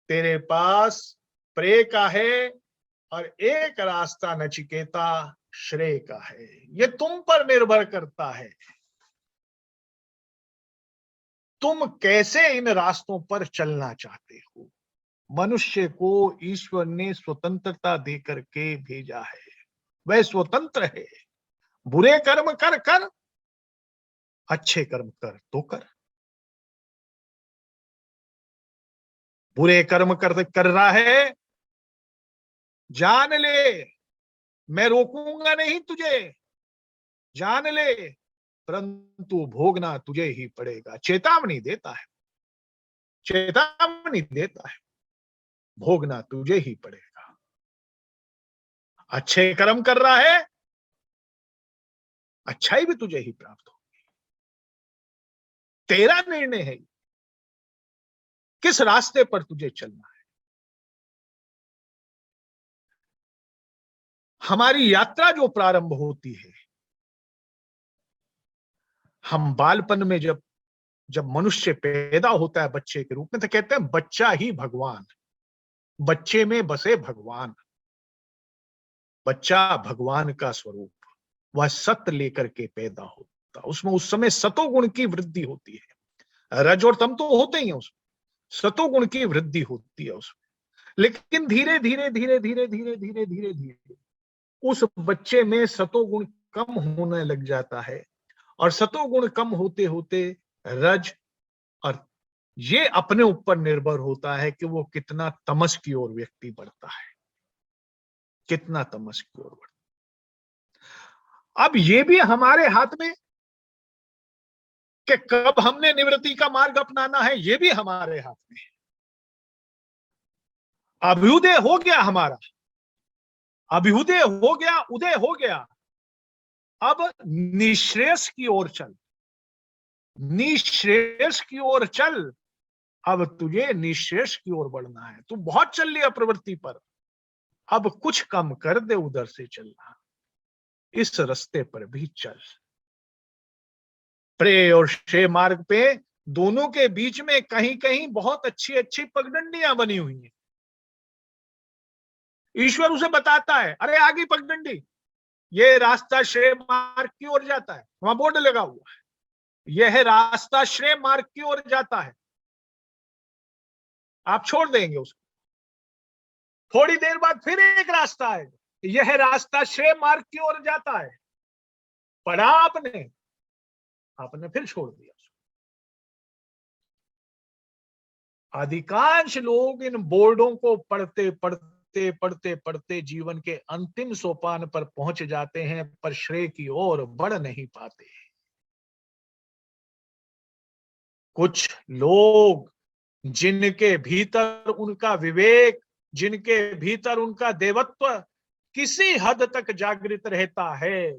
तेरे पास प्रे का है और एक रास्ता नचिकेता श्रेय का है। ये तुम पर निर्भर करता है। तुम कैसे इन रास्तों पर चलना चाहते हो। मनुष्य को ईश्वर ने स्वतंत्रता दे करके भेजा है, वह स्वतंत्र है। बुरे कर्म कर कर, अच्छे कर्म कर तो कर। बुरे कर्म कर रहा है, जान ले मैं रोकूंगा नहीं तुझे, जान ले, परंतु भोगना तुझे ही पड़ेगा। चेतावनी देता है, चेतावनी देता है, भोगना तुझे ही पड़ेगा। अच्छे कर्म कर रहा है, अच्छाई भी तुझे ही प्राप्त होगी। तेरा निर्णय है किस रास्ते पर तुझे चलना है। हमारी यात्रा जो प्रारंभ होती है, हम बालपन में जब मनुष्य पैदा होता है बच्चे के रूप में, तो कहते हैं बच्चा ही भगवान, बच्चे में बसे भगवान। बच्चा भगवान का स्वरूप, वह सत्य लेकर के पैदा होता, उसमें उस समय सतोगुण की वृद्धि होती है। रज और तम तो होते ही हैं, उसमें सतोगुण की वृद्धि होती है उसमें। लेकिन धीरे धीरे धीरे धीरे धीरे धीरे धीरे धीरे उस बच्चे में सतोगुण कम होने लग जाता है, और सतोगुण कम होते होते रज, और ये अपने ऊपर निर्भर होता है कि वो कितना तमस की ओर व्यक्ति बढ़ता है, कितना तमस की ओर बढ़ता है। अब ये भी हमारे हाथ में कि कब हमने निवृत्ति का मार्ग अपनाना है, ये भी हमारे हाथ में है। अभ्युदय हो गया हमारा, अभ्युदय हो गया, उदय हो गया। अब निश्रेयस की ओर चल, निश्रेयस की ओर चल। अब तुझे निश्रेयस की ओर बढ़ना है। तू बहुत चल लिया प्रवृत्ति पर, अब कुछ कम कर दे, उधर से चलना, इस रास्ते पर भी चल। प्रेय और श्रेय मार्ग पे दोनों के बीच में कहीं कहीं बहुत अच्छी अच्छी पगडंडियां बनी हुई हैं। ईश्वर उसे बताता है, अरे आगे पगडंडी, ये रास्ता श्रेय मार्ग की ओर जाता है, वहां बोर्ड लगा हुआ है, यह रास्ता श्रेय मार्ग की ओर जाता है। आप छोड़ देंगे उसको, थोड़ी देर बाद फिर एक रास्ता है, यह रास्ता श्रेय मार्ग की ओर जाता है। पढ़ा आपने फिर छोड़ दिया। अधिकांश लोग इन बोर्डों को पढ़ते पढ़ते पढ़ते पढ़ते जीवन के अंतिम सोपान पर पहुंच जाते हैं, पर श्रेय की ओर बढ़ नहीं पाते। कुछ लोग जिनके भीतर उनका विवेक, जिनके भीतर उनका देवत्व किसी हद तक जागृत रहता है,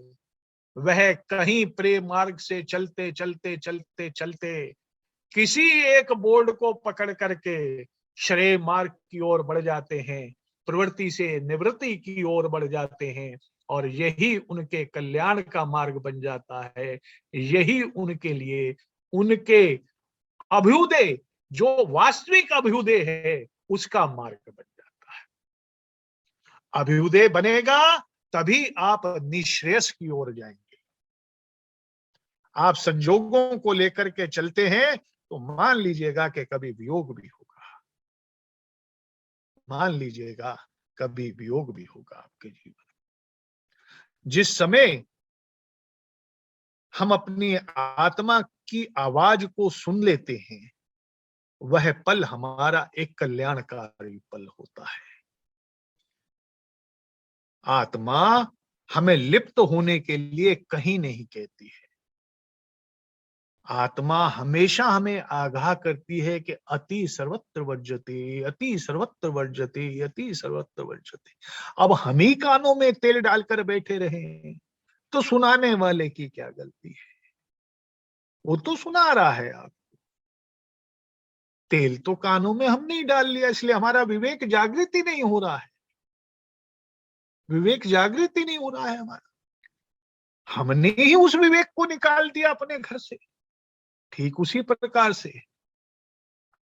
वह कहीं प्रेम मार्ग से चलते चलते चलते चलते किसी एक बोर्ड को पकड़ करके श्रेय मार्ग की ओर बढ़ जाते हैं, प्रवृत्ति से निवृत्ति की ओर बढ़ जाते हैं, और यही उनके कल्याण का मार्ग बन जाता है। यही उनके लिए उनके अभ्युदय, जो वास्तविक अभ्युदय है, उसका मार्ग बन जाता है। अभ्युदय बनेगा तभी आप निश्रेयस की ओर जाएंगे। आप संजोगों को लेकर के चलते हैं तो मान लीजिएगा कि कभी वियोग भी होगा, मान लीजिएगा कभी वियोग भी होगा आपके जीवन में। जिस समय हम अपनी आत्मा की आवाज को सुन लेते हैं, वह पल हमारा एक कल्याणकारी पल होता है। आत्मा हमें लिप्त होने के लिए कहीं नहीं कहती है। आत्मा हमेशा हमें आगाह करती है कि अति सर्वत्र वर्जते, अति सर्वत्र वर्जते, अति सर्वत्र वर्जते। अब हम ही कानों में तेल डालकर बैठे रहे तो सुनाने वाले की क्या गलती है? वो तो सुना रहा है आपको। तेल तो कानों में हमने ही डाल लिया, इसलिए हमारा विवेक जागृत ही नहीं हो रहा है, विवेक जागृत ही नहीं हो रहा है हमारा। हमने ही उस विवेक को निकाल दिया अपने घर से। ठीक उसी प्रकार से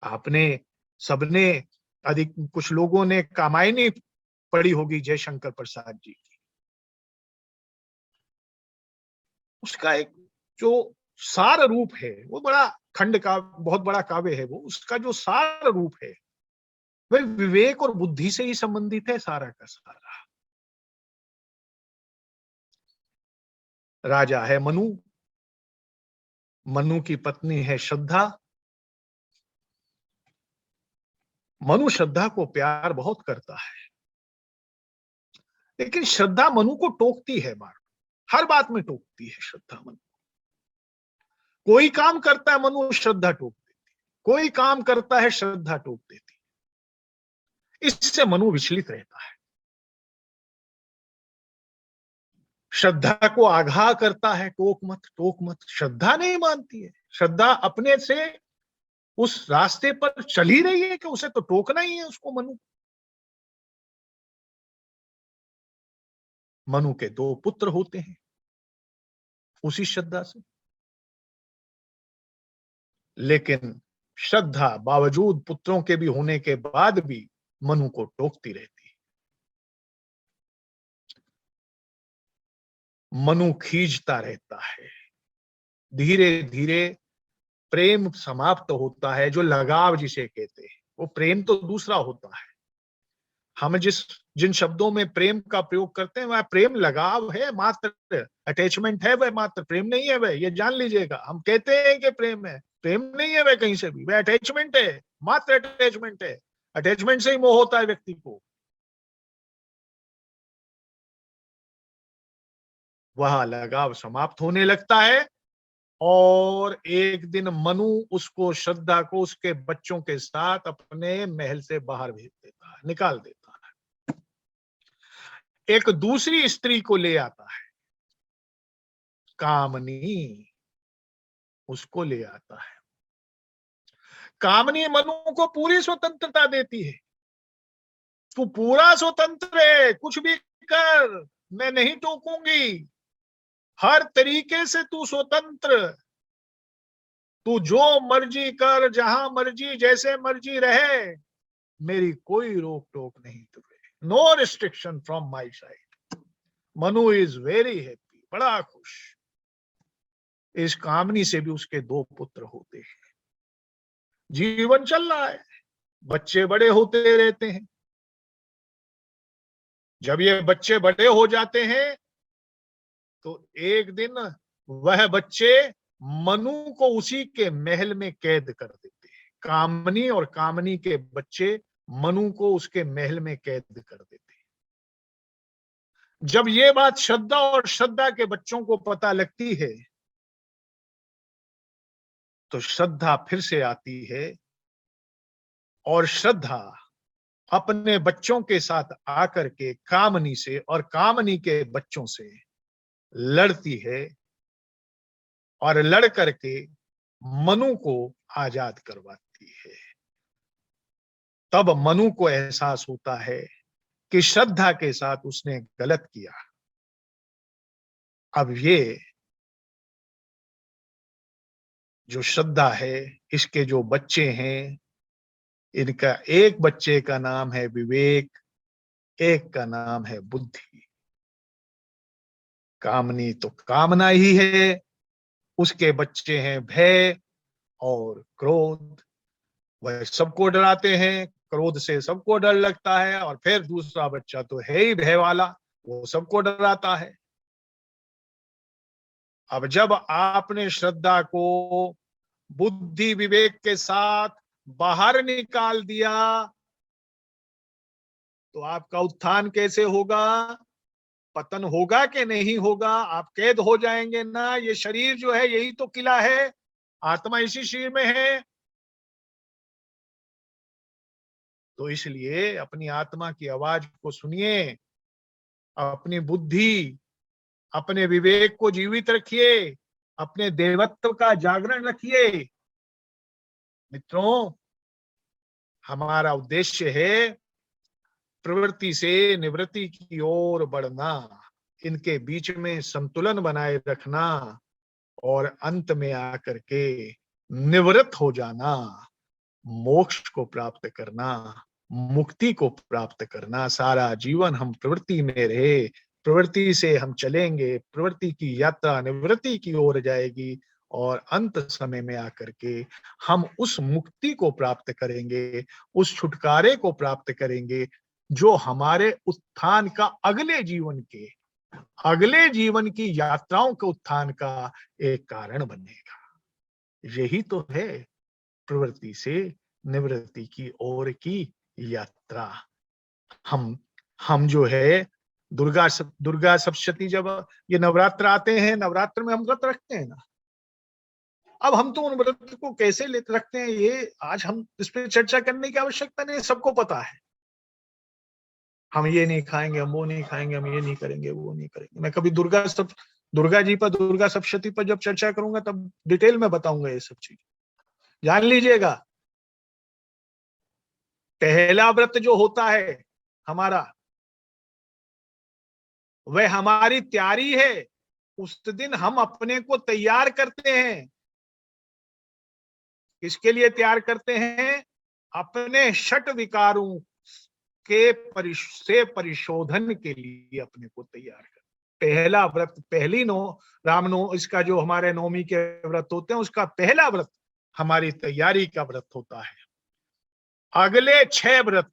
आपने सबने, अधिक कुछ लोगों ने कामायनी पढ़ी होगी जयशंकर प्रसाद जी की। उसका एक जो सार रूप है वो बड़ा खंड का बहुत बड़ा काव्य है वो, उसका जो सार रूप है वह विवेक और बुद्धि से ही संबंधित है सारा का सारा। राजा है मनु, मनु की पत्नी है श्रद्धा। मनु श्रद्धा को प्यार बहुत करता है, लेकिन श्रद्धा मनु को टोकती है, हर बात में टोकती है श्रद्धा मनु। कोई काम करता है मनु श्रद्धा टोक देती, कोई काम करता है श्रद्धा टोक देती। इससे मनु विचलित रहता है। श्रद्धा को आगाह करता है, टोक मत टोक मत। श्रद्धा नहीं मानती है, श्रद्धा अपने से उस रास्ते पर चल ही रही है कि उसे तो टोकना ही है उसको मनु। मनु के 2 पुत्र होते हैं उसी श्रद्धा से, लेकिन श्रद्धा बावजूद पुत्रों के भी होने के बाद भी मनु को टोकती रहती है। मनु खींचता रहता है, धीरे धीरे प्रेम समाप्त होता है। जो लगाव जिसे कहते हैं, वो प्रेम तो दूसरा होता है। हम जिन शब्दों में प्रेम का प्रयोग करते हैं वह प्रेम लगाव है, मात्र अटैचमेंट है, वह मात्र प्रेम नहीं है। वह ये जान लीजिएगा, हम कहते हैं कि प्रेम है, प्रेम नहीं है वह कहीं से भी, वह अटैचमेंट है, मात्र अटैचमेंट है। अटैचमेंट से ही मोह होता है व्यक्ति को। वह लगाव समाप्त होने लगता है और एक दिन मनु उसको, श्रद्धा को, उसके बच्चों के साथ अपने महल से बाहर भेज देता है, निकाल देता है। एक दूसरी स्त्री को ले आता है, कामनी उसको ले आता है। कामनी मनु को पूरी स्वतंत्रता देती है, तू पूरा स्वतंत्र है, कुछ भी कर, मैं नहीं टोकूंगी, हर तरीके से तू स्वतंत्र, तू जो मर्जी कर, जहां मर्जी, जैसे मर्जी रहे, मेरी कोई रोक टोक नहीं तुझे, no restriction from my side. Manu is very happy, बड़ा खुश। इस कामनी से भी उसके 2 पुत्र होते हैं। जीवन चल रहा है, बच्चे बड़े होते रहते हैं। जब ये बच्चे बड़े हो जाते हैं तो एक दिन वह बच्चे मनु को उसी के महल में कैद कर देते हैं। कामनी और कामनी के बच्चे मनु को उसके महल में कैद कर देते हैं। जब ये बात श्रद्धा और श्रद्धा के बच्चों को पता लगती है तो श्रद्धा फिर से आती है और श्रद्धा अपने बच्चों के साथ आकर के कामनी से और कामनी के बच्चों से लड़ती है और लड़ करके मनु को आजाद करवाती है। तब मनु को एहसास होता है कि श्रद्धा के साथ उसने गलत किया। अब ये जो श्रद्धा है, इसके जो बच्चे हैं, इनका एक बच्चे का नाम है विवेक, एक का नाम है बुद्धि। कामनी तो कामना ही है, उसके बच्चे हैं भय और क्रोध। वह सबको डराते हैं, क्रोध से सबको डर लगता है, और फिर दूसरा बच्चा तो है ही भय वाला, वो सबको डराता है। अब जब आपने श्रद्धा को बुद्धि विवेक के साथ बाहर निकाल दिया तो आपका उत्थान कैसे होगा? पतन होगा कि नहीं होगा? आप कैद हो जाएंगे ना। ये शरीर जो है यही तो किला है, आत्मा इसी शरीर में है। तो इसलिए अपनी आत्मा की आवाज को सुनिए, अपनी बुद्धि, अपने विवेक को जीवित रखिए, अपने देवत्व का जागरण रखिए। मित्रों, हमारा उद्देश्य है प्रवृत्ति से निवृत्ति की ओर बढ़ना, इनके बीच में संतुलन बनाए रखना और अंत में आकर के निवृत्त हो जाना, मोक्ष को प्राप्त करना, मुक्ति को प्राप्त करना। सारा जीवन हम प्रवृत्ति में रहे, प्रवृत्ति से हम चलेंगे, प्रवृत्ति की यात्रा निवृत्ति की ओर जाएगी और अंत समय में आकर के हम उस मुक्ति को प्राप्त करेंगे, उस छुटकारे को प्राप्त करेंगे जो हमारे उत्थान का अगले जीवन की यात्राओं के उत्थान का एक कारण बनेगा। यही तो है प्रवृत्ति से निवृत्ति की ओर की यात्रा। हम जो है दुर्गा सप्तशती, जब ये नवरात्र आते हैं, नवरात्र में हम व्रत रखते हैं ना। अब हम तो उन व्रत को कैसे लेते रखते हैं, ये आज हम इस पर चर्चा करने की आवश्यकता नहीं, सबको पता है। हम ये नहीं खाएंगे, हम वो नहीं खाएंगे, हम ये नहीं करेंगे, वो नहीं करेंगे। मैं कभी दुर्गा सप्तशती पर जब चर्चा करूंगा तब डिटेल में बताऊंगा ये सब चीज, जान लीजिएगा। पहला व्रत जो होता है हमारा, वह हमारी तैयारी है। उस दिन हम अपने को तैयार करते हैं। किसके लिए तैयार करते हैं? अपने षट विकारों के परिशोधन के लिए अपने को तैयार कर। पहला व्रत, पहली इसका जो हमारे नवमी के व्रत होते हैं, उसका पहला व्रत हमारी तैयारी का व्रत होता है। अगले 6 व्रत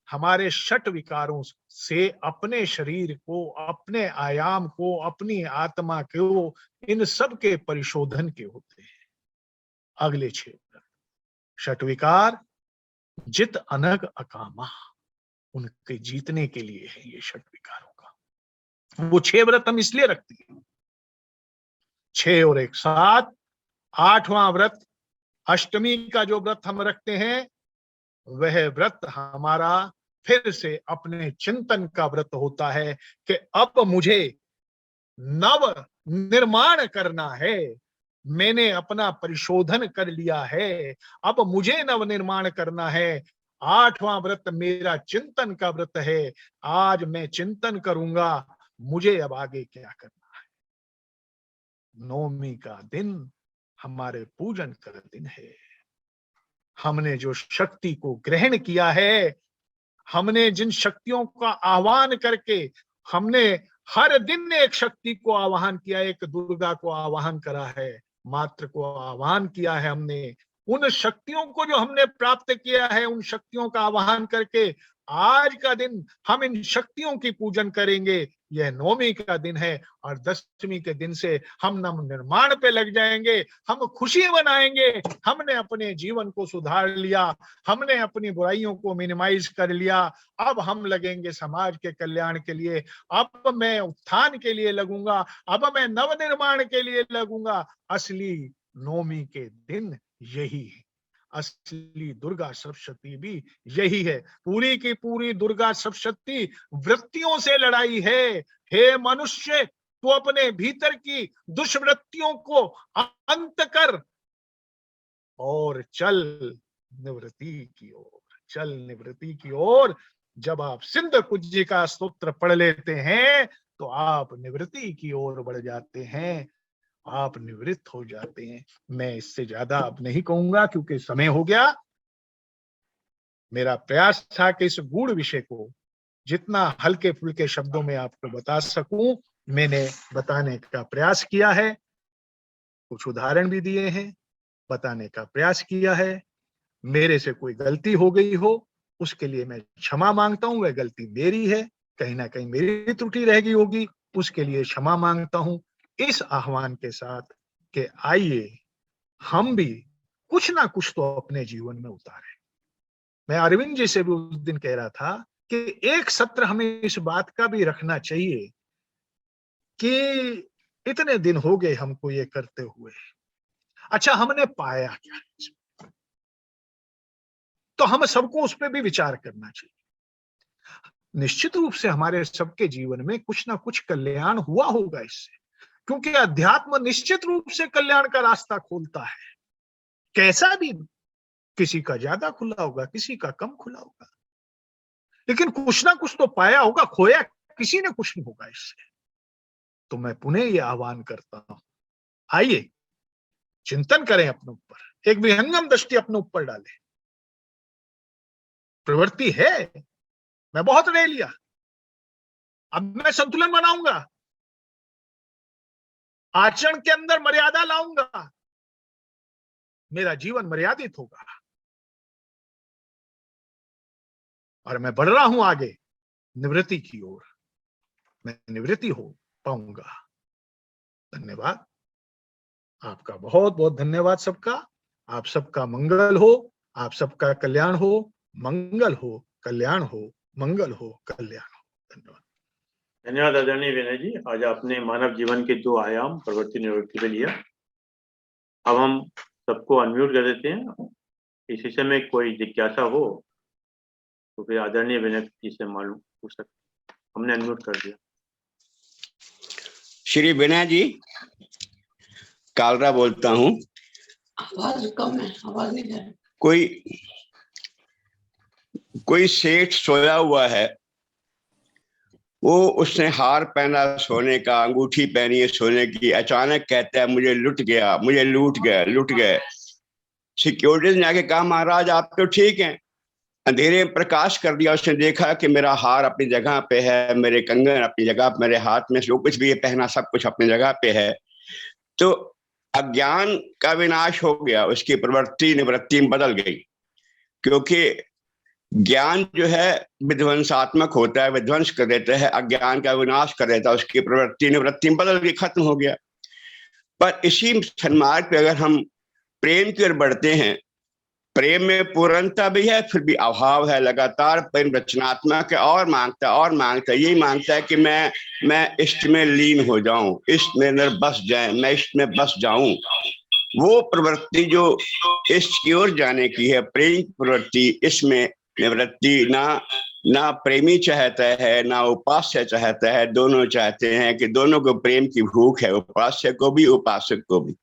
हमारे षट विकारों से अपने शरीर को, अपने आयाम को, अपनी आत्मा को, इन सब के परिशोधन के होते हैं। अगले 6 व्रत षट विकार जित अनग अकामा, उनके जीतने के लिए है ये षट विकारों का। वो 6 व्रत हम इसलिए रखते हैं, 6 और 1 7। 8वां व्रत, अष्टमी का जो व्रत हम रखते हैं, वह व्रत हमारा फिर से अपने चिंतन का व्रत होता है कि अब मुझे नव निर्माण करना है। मैंने अपना परिशोधन कर लिया है, अब मुझे नव निर्माण करना है। 8वां व्रत मेरा चिंतन का व्रत है। आज मैं चिंतन करूंगा मुझे अब आगे क्या करना है। नवमी का दिन हमारे पूजन का दिन है। हमने जो शक्ति को ग्रहण किया है, हमने जिन शक्तियों का आह्वान करके, हमने हर दिन एक शक्ति को आह्वान किया, एक दुर्गा को आह्वान करा है, मात्र को आह्वान किया है हमने। उन शक्तियों को जो हमने प्राप्त किया है, उन शक्तियों का आह्वान करके आज का दिन हम इन शक्तियों की पूजन करेंगे। यह नवमी का दिन है और दशमी के दिन से हम नव निर्माण पे लग जाएंगे। हम खुशी मनाएंगे, हमने अपने जीवन को सुधार लिया, हमने अपनी बुराइयों को मिनिमाइज कर लिया। अब हम लगेंगे समाज के कल्याण के लिए, अब मैं उत्थान के लिए लगूंगा, अब मैं नव निर्माण के लिए लगूंगा। असली नवमी के दिन यही है, असली दुर्गा सप्तशती भी यही है। पूरी की पूरी दुर्गा सप्तशती वृत्तियों से लड़ाई है। हे मनुष्य, तू अपने भीतर की दुष्वृत्तियों को अंत कर और चल निवृत्ति की ओर, चल निवृत्ति की ओर। जब आप सिंध कुज्जी का स्तोत्र पढ़ लेते हैं तो आप निवृत्ति की ओर बढ़ जाते हैं, आप निवृत्त हो जाते हैं। मैं इससे ज्यादा अब नहीं कहूंगा क्योंकि समय हो गया। मेरा प्रयास था कि इस गूढ़ विषय को जितना हल्के फुल्के शब्दों में आपको बता सकूं, मैंने बताने का प्रयास किया है। कुछ उदाहरण भी दिए हैं, बताने का प्रयास किया है। मेरे से कोई गलती हो गई हो उसके लिए मैं क्षमा मांगता हूं, वह गलती मेरी है। कहीं ना कहीं मेरी त्रुटि रह गई होगी, उसके लिए क्षमा मांगता हूं। इस आह्वान के साथ कि आइए हम भी कुछ ना कुछ तो अपने जीवन में उतारें। मैं अरविंद जी से भी उस दिन कह रहा था कि एक सत्र हमें इस बात का भी रखना चाहिए कि इतने दिन हो गए हमको ये करते हुए, अच्छा हमने पाया क्या? तो हम सबको उस पर भी विचार करना चाहिए। निश्चित रूप से हमारे सबके जीवन में कुछ ना कुछ कल्याण हुआ होगा इससे, क्योंकि अध्यात्म निश्चित रूप से कल्याण का रास्ता खोलता है। कैसा भी, किसी का ज्यादा खुला होगा, किसी का कम खुला होगा, लेकिन कुछ ना कुछ तो पाया होगा, खोया किसी ने कुछ नहीं होगा इससे। तो मैं पुनः ये आह्वान करता हूं, आइए चिंतन करें अपने ऊपर, एक विहंगम दृष्टि अपने ऊपर डालें। प्रवृत्ति है, मैं बहुत ले लिया, अब मैं संतुलन बनाऊंगा, आचरण के अंदर मर्यादा लाऊंगा, मेरा जीवन मर्यादित होगा और मैं बढ़ रहा हूं आगे निवृत्ति की ओर, मैं निवृत्ति हो पाऊंगा। धन्यवाद आपका, बहुत बहुत धन्यवाद सबका। आप सबका मंगल हो, आप सबका कल्याण हो, मंगल हो, कल्याण हो, मंगल हो, कल्याण हो। धन्यवाद। धन्यवाद आदरणीय विनय जी। आज आपने मानव जीवन के 2 आयाम प्रवृत्ति निवृत्ति पे लिया। अब हम सबको अनम्यूट कर देते हैं। इस विषय में कोई जिज्ञासा हो तो फिर आदरणीय विनय जी से मालूम पूछ सकते। हमने अनम्यूट कर दिया। श्री विनय जी, कालरा बोलता हूँ। आवाज कम है, आवाज नहीं जा रही। कोई सेठ सोया हुआ है, वो उसने हार पहना सोने का, अंगूठी पहनी है सोने की, अचानक कहता है मुझे लूट गया, मुझे लूट गए। सिक्योरिटी ने आके कहा महाराज आप तो ठीक हैं। अंधेरे में प्रकाश कर दिया, उसने देखा कि मेरा हार अपनी जगह पे है, मेरे कंगन अपनी जगह, मेरे हाथ में जो कुछ भी ये पहना सब कुछ अपनी जगह पे है। तो अज्ञान का विनाश हो गया, उसकी प्रवृत्ति निवृत्ति में बदल गई। क्योंकि ज्ञान जो है विध्वंसात्मक होता है, विध्वंस कर देता है, अज्ञान का विनाश कर देता है, उसकी प्रवृत्ति निवृत्ति में बदल गई, खत्म हो गया। पर इसी सन्मार्ग पे अगर हम प्रेम की ओर बढ़ते हैं, प्रेम में पूर्णता भी है, फिर भी अभाव है, लगातार प्रेम रचनात्मक है और मांगता है, यही मांगता है कि मैं इष्ट में लीन हो जाऊं, इष्ट में अंदर बस जाए, मैं इष्ट में बस जाऊं। वो प्रवृत्ति जो इष्ट की ओर जाने की है, प्रेम प्रवृत्ति, इसमें निवृत्ति ना प्रेमी चाहता है ना उपास्य चाहता है, दोनों चाहते हैं कि दोनों को प्रेम की भूख है, उपास्य को भी उपासक को भी।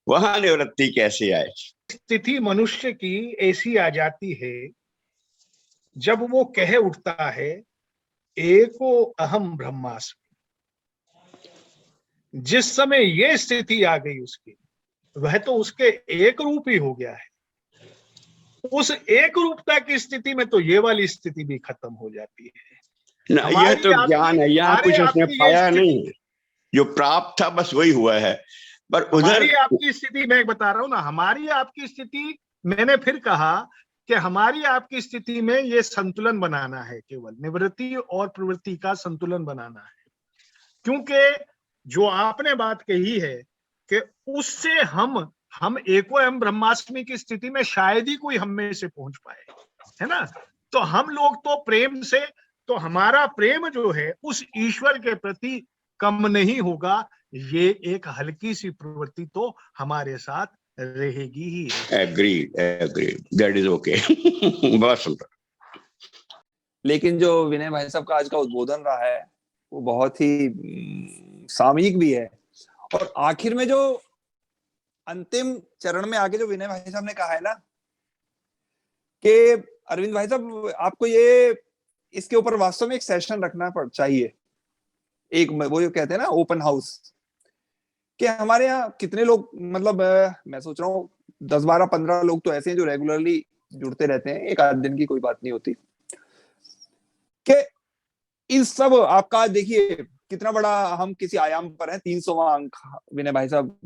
वहां निवृत्ति कैसे आए? स्थिति मनुष्य की ऐसी आ जाती है जब वो कह उठता है एको अहम ब्रह्मास्मि। जिस समय ये स्थिति आ गई उसकी, वह तो उसके एक रूप ही हो गया है। उस एक रूपता की स्थिति में तो ये वाली स्थिति भी खत्म हो जाती है ना। यह तो ज्ञान है, यहाँ कुछ उसने पाया नहीं है, जो प्राप्त था बस वही हुआ है। पर उधर आपकी स्थिति मैं बता रहा हूं ना, हमारी आपकी स्थिति, मैंने फिर कहा कि हमारी आपकी स्थिति में ये संतुलन बनाना है, केवल निवृत्ति और प्रवृत्ति का संतुलन बनाना है। क्योंकि जो आपने बात कही है कि उससे हम एको एवं ब्रह्मास्मि की स्थिति में शायद ही कोई हम में से पहुंच पाए, है ना। तो हम लोग तो प्रेम से, तो हमारा प्रेम जो है उस ईश्वर के प्रति कम नहीं होगा। ये एक हल्की सी प्रवृत्ति तो हमारे साथ रहेगी ही। Agreed, that is okay. बहुत सुंदर। लेकिन जो विनय भाई साहब का आज का उद्बोधन रहा है वो बहुत ही सामयिक भी है। और आखिर में जो अंतिम चरण में आके जो विनय भाई साहब ने कहा है ना कि अरविंद भाई साहब आपको ये इसके ऊपर वास्तव में एक सेशन रखना चाहिए, एक वो जो कहते हैं ना ओपन हाउस, कि हमारे यहाँ कितने लोग, मतलब मैं सोच रहा हूँ 10, 12, 15 लोग तो ऐसे हैं जो रेगुलरली जुड़ते रहते हैं, एक आध दिन की कोई बात नहीं होती, कि इस सब आपका देखिए कितना बड़ा हम किसी आयाम पर हैं। 300वां अंक विनय भाई साहब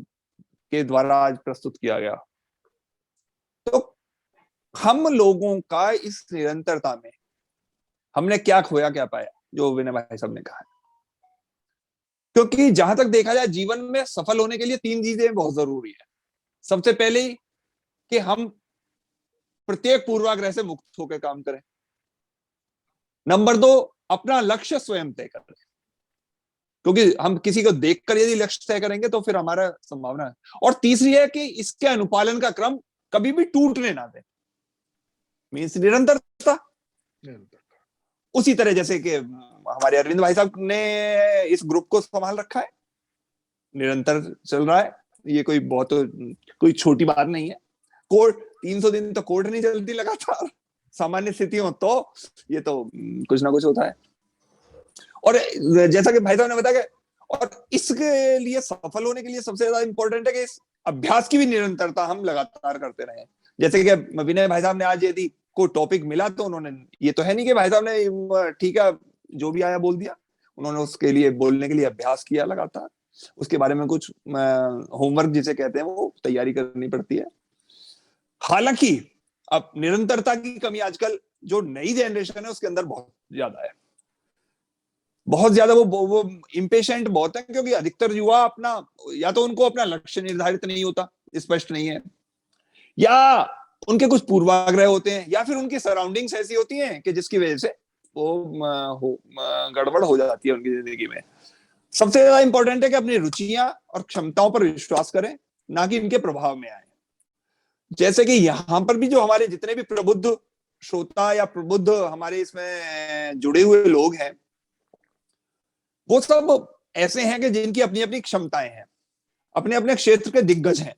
के द्वारा आज प्रस्तुत किया गया। तो हम लोगों का इस निरंतरता में हमने क्या खोया क्या पाया, जो विनय भाई साहब ने कहा है। क्योंकि जहां तक देखा जाए जीवन में सफल होने के लिए 3 चीजें बहुत जरूरी है। सबसे पहले कि हम प्रत्येक पूर्वाग्रह से मुक्त होकर काम करें। नंबर 2, अपना लक्ष्य स्वयं तय करें, क्योंकि हम किसी को देखकर यदि लक्ष्य तय करेंगे तो फिर हमारा संभावना है। और तीसरी है कि इसके अनुपालन का क्रम कभी भी टूटने ना दें, मीन्स निरंतरता। उसी तरह जैसे कि हमारे अरविंद भाई साहब ने इस ग्रुप को संभाल रखा है, निरंतर चल रहा है, ये कोई छोटी बात नहीं है। कोर्ट 300 दिन तो कोर्ट नहीं चलती लगातार, सामान्य स्थितियों तो ये तो कुछ ना कुछ होता है। और जैसा कि भाई साहब ने बताया, और इसके लिए सफल होने के लिए सबसे ज्यादा इंपॉर्टेंट है कि इस अभ्यास की भी निरंतरता हम लगातार करते रहे। जैसे कि विनय भाई साहब ने आज यदि कोई टॉपिक मिला तो उन्होंने, ये तो है नहीं कि भाई साहब ने ठीक है जो भी आया बोल दिया, उन्होंने उसके लिए बोलने के लिए अभ्यास किया लगातार। उसके बारे में कुछ होमवर्क जिसे कहते हैं वो तैयारी करनी पड़ती है। हालांकि अब निरंतरता की कमी आजकल जो नई जनरेशन है उसके अंदर बहुत ज्यादा है, बहुत ज्यादा। वो इम्पेशेंट बहुत है, क्योंकि अधिकतर युवा अपना, या तो उनको अपना लक्ष्य निर्धारित नहीं होता, स्पष्ट नहीं है, या उनके कुछ पूर्वाग्रह होते हैं, या फिर उनकी सराउंडिंग्स ऐसी होती हैं कि जिसकी वजह से वो गड़बड़ हो जाती है उनकी जिंदगी में। सबसे ज्यादा इंपॉर्टेंट है कि अपनी रुचियां और क्षमताओं पर विश्वास करें, ना कि इनके प्रभाव में आए। जैसे कि यहां पर भी जो हमारे जितने भी प्रबुद्ध श्रोता या प्रबुद्ध हमारे इसमें जुड़े हुए लोग हैं, वो सब ऐसे हैं कि जिनकी अपनी अपनी क्षमताएं हैं, अपने अपने क्षेत्र के दिग्गज हैं,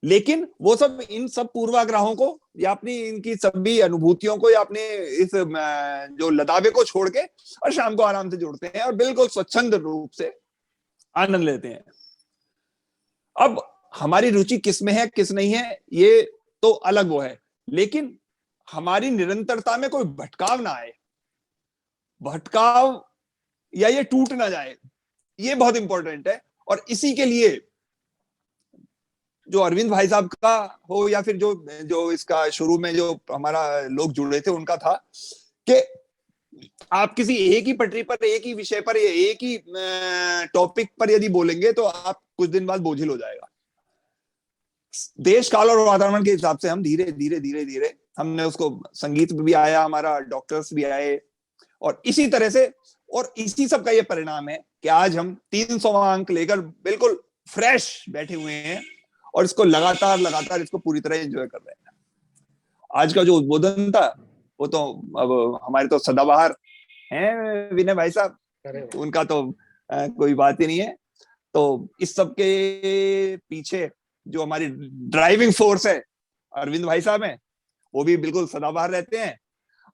लेकिन वो सब इन सब पूर्वाग्रहों को या अपनी इनकी सभी अनुभूतियों को या अपने इस जो लदावे को छोड़ के और शाम को आराम से जुड़ते हैं और बिल्कुल स्वच्छंद रूप से आनंद लेते हैं। अब हमारी रुचि किस में है किस नहीं है ये तो अलग वो है, लेकिन हमारी निरंतरता में कोई भटकाव ना आए, भटकाव या ये टूट ना जाए, ये बहुत इंपॉर्टेंट है। और इसी के लिए जो अरविंद भाई साहब का हो या फिर जो इसका शुरू में जो हमारा लोग जुड़े थे उनका था कि आप किसी एक ही पटरी पर, एक ही विषय पर, एक ही टॉपिक पर यदि बोलेंगे तो आप कुछ दिन बाद बोझिल हो जाएगा। देश काल और वातावरण के हिसाब से हम धीरे धीरे धीरे धीरे हमने उसको, संगीत भी आया हमारा, डॉक्टर्स भी आए, और इसी तरह से, और इसी सब का ये परिणाम है कि आज हम 300 अंक लेकर बिल्कुल फ्रेश बैठे हुए हैं और इसको लगातार लगातार इसको पूरी तरह एंजॉय कर रहे हैं। आज का जो उद्बोधन था वो तो अब हमारे तो सदाबहार हैं विनय भाई साहब, उनका तो कोई बात ही नहीं है। तो इस सब के पीछे जो हमारी ड्राइविंग फोर्स है अरविंद भाई साहब हैं, वो भी बिल्कुल सदाबहार रहते हैं।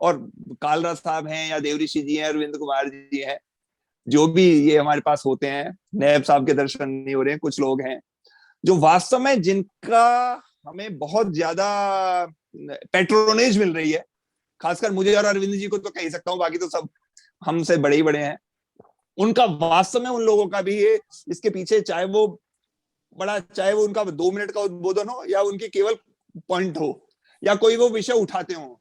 और कालरा साहब हैं या देवऋषि जी हैं, अरविंद कुमार जी हैं, जो भी ये हमारे पास होते हैं, नैब साहब के दर्शन नहीं हो रहे हैं, कुछ लोग हैं जो वास्तव में जिनका हमें बहुत ज्यादा पेट्रोनेज मिल रही है, खासकर मुझे और अरविंद जी को तो कह सकता हूँ, बाकी तो सब हमसे बड़े ही बड़े हैं। उनका वास्तव में उन लोगों का भी ये इसके पीछे, चाहे वो उनका 2 मिनट का उद्बोधन हो या उनकी केवल पॉइंट हो या कोई वो विषय उठाते हो,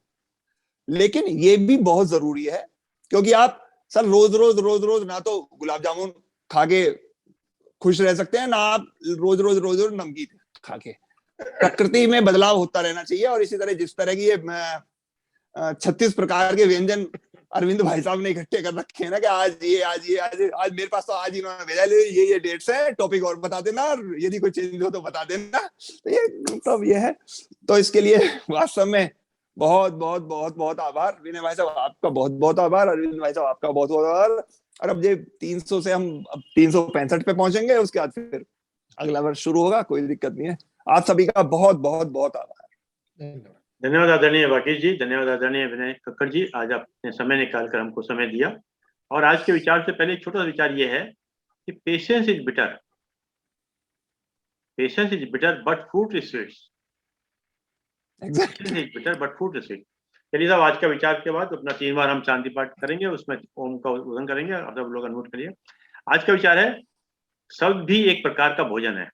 लेकिन ये भी बहुत जरूरी है, क्योंकि आप सर रोज रोज ना तो गुलाब जामुन खा के खुश रह सकते हैं, ना आप रोज रोज नमकीन खा के। प्रकृति में बदलाव होता रहना चाहिए। और इसी तरह जिस तरह की ये 36 प्रकार के व्यंजन अरविंद भाई साहब ने इकट्ठे कर रखे हैं ना, कि आज मेरे पास तो आज इन्होंने भेजा, ये डेट्स है, टॉपिक और बता देना, यदि कोई चेंज हो तो बता देना। तो ये मतलब ये है। तो इसके लिए वास्तव में बहुत बहुत बहुत बहुत आभार विनय भाई साहब, आपका बहुत बहुत आभार, अरविंद भाई साहब आपका बहुत बहुत आभार। और अब ये 300 से हम अब 365 पे पहुंचेंगे, उसके बाद फिर अगला वर्ष शुरू होगा, कोई दिक्कत नहीं है। आप सभी का बहुत बहुत बहुत आभार। धन्यवाद आदरणीय वाकीश जी, धन्यवाद आदरणीय विनय कक्कड़ जी, आज आपने समय निकालकर हमको समय दिया। और आज के विचार से पहले एक छोटा सा विचार ये है कि patience is bitter, patience is bitter but fruit is sweet, patience is bitter but fruit is sweet. चलिए साहब, आज का विचार के बाद अपना 3 बार हम शांति पाठ करेंगे, उसमें ओम का उद्बोधन करेंगे, आप सब लोग अनम्यूट करिए। आज का विचार है, शब्द भी एक प्रकार का भोजन है,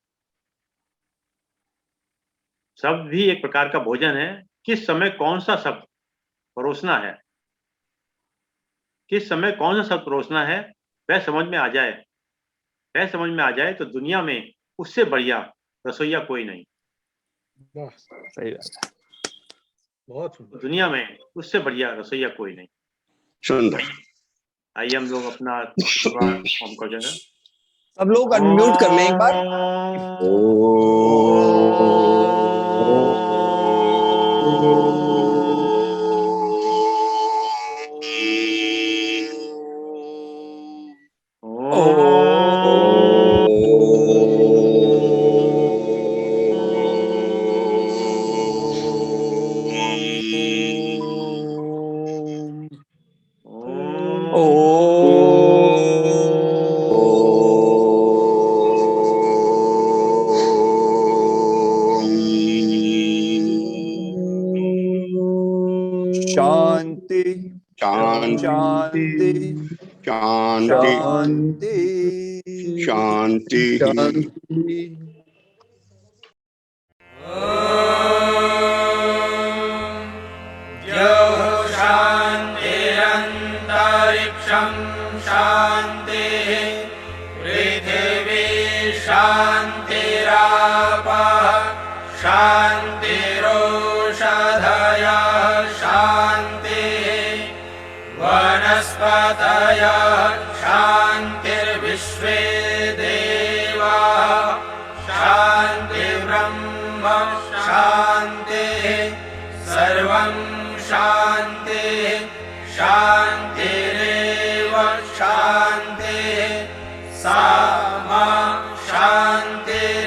शब्द भी एक प्रकार का भोजन है। किस समय कौन सा शब्द परोसना है, किस समय कौन सा शब्द परोसना है, वह समझ में आ जाए, वह समझ में आ जाए तो दुनिया में उससे बढ़िया रसोईया कोई नहीं। सही बात है, बहुत सुंदर। दुनिया में उससे बढ़िया रसोईया कोई नहीं। सुंदर। आइए हम लोग अपना होम कर देंगे। सब लोग अनम्यूट कर लें एक बार। शांति शांति शांति शांति शांति शांति। शान्तिरन्तरिक्षं शान्तिः पृथिवी शान्तिरापः शान्तिरोषधयः शान्तिः वनस्पतयः शान्तिर्विश्वे देवाः शान्तिर्ब्रह्म शान्तिः सर्वं शान्तिः शान्तिरेव शान्तिः सा मा शान्तिरेधि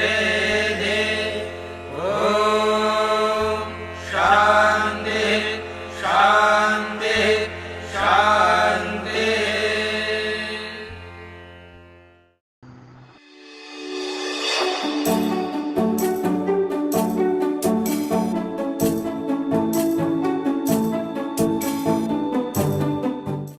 ॐ शान्ति।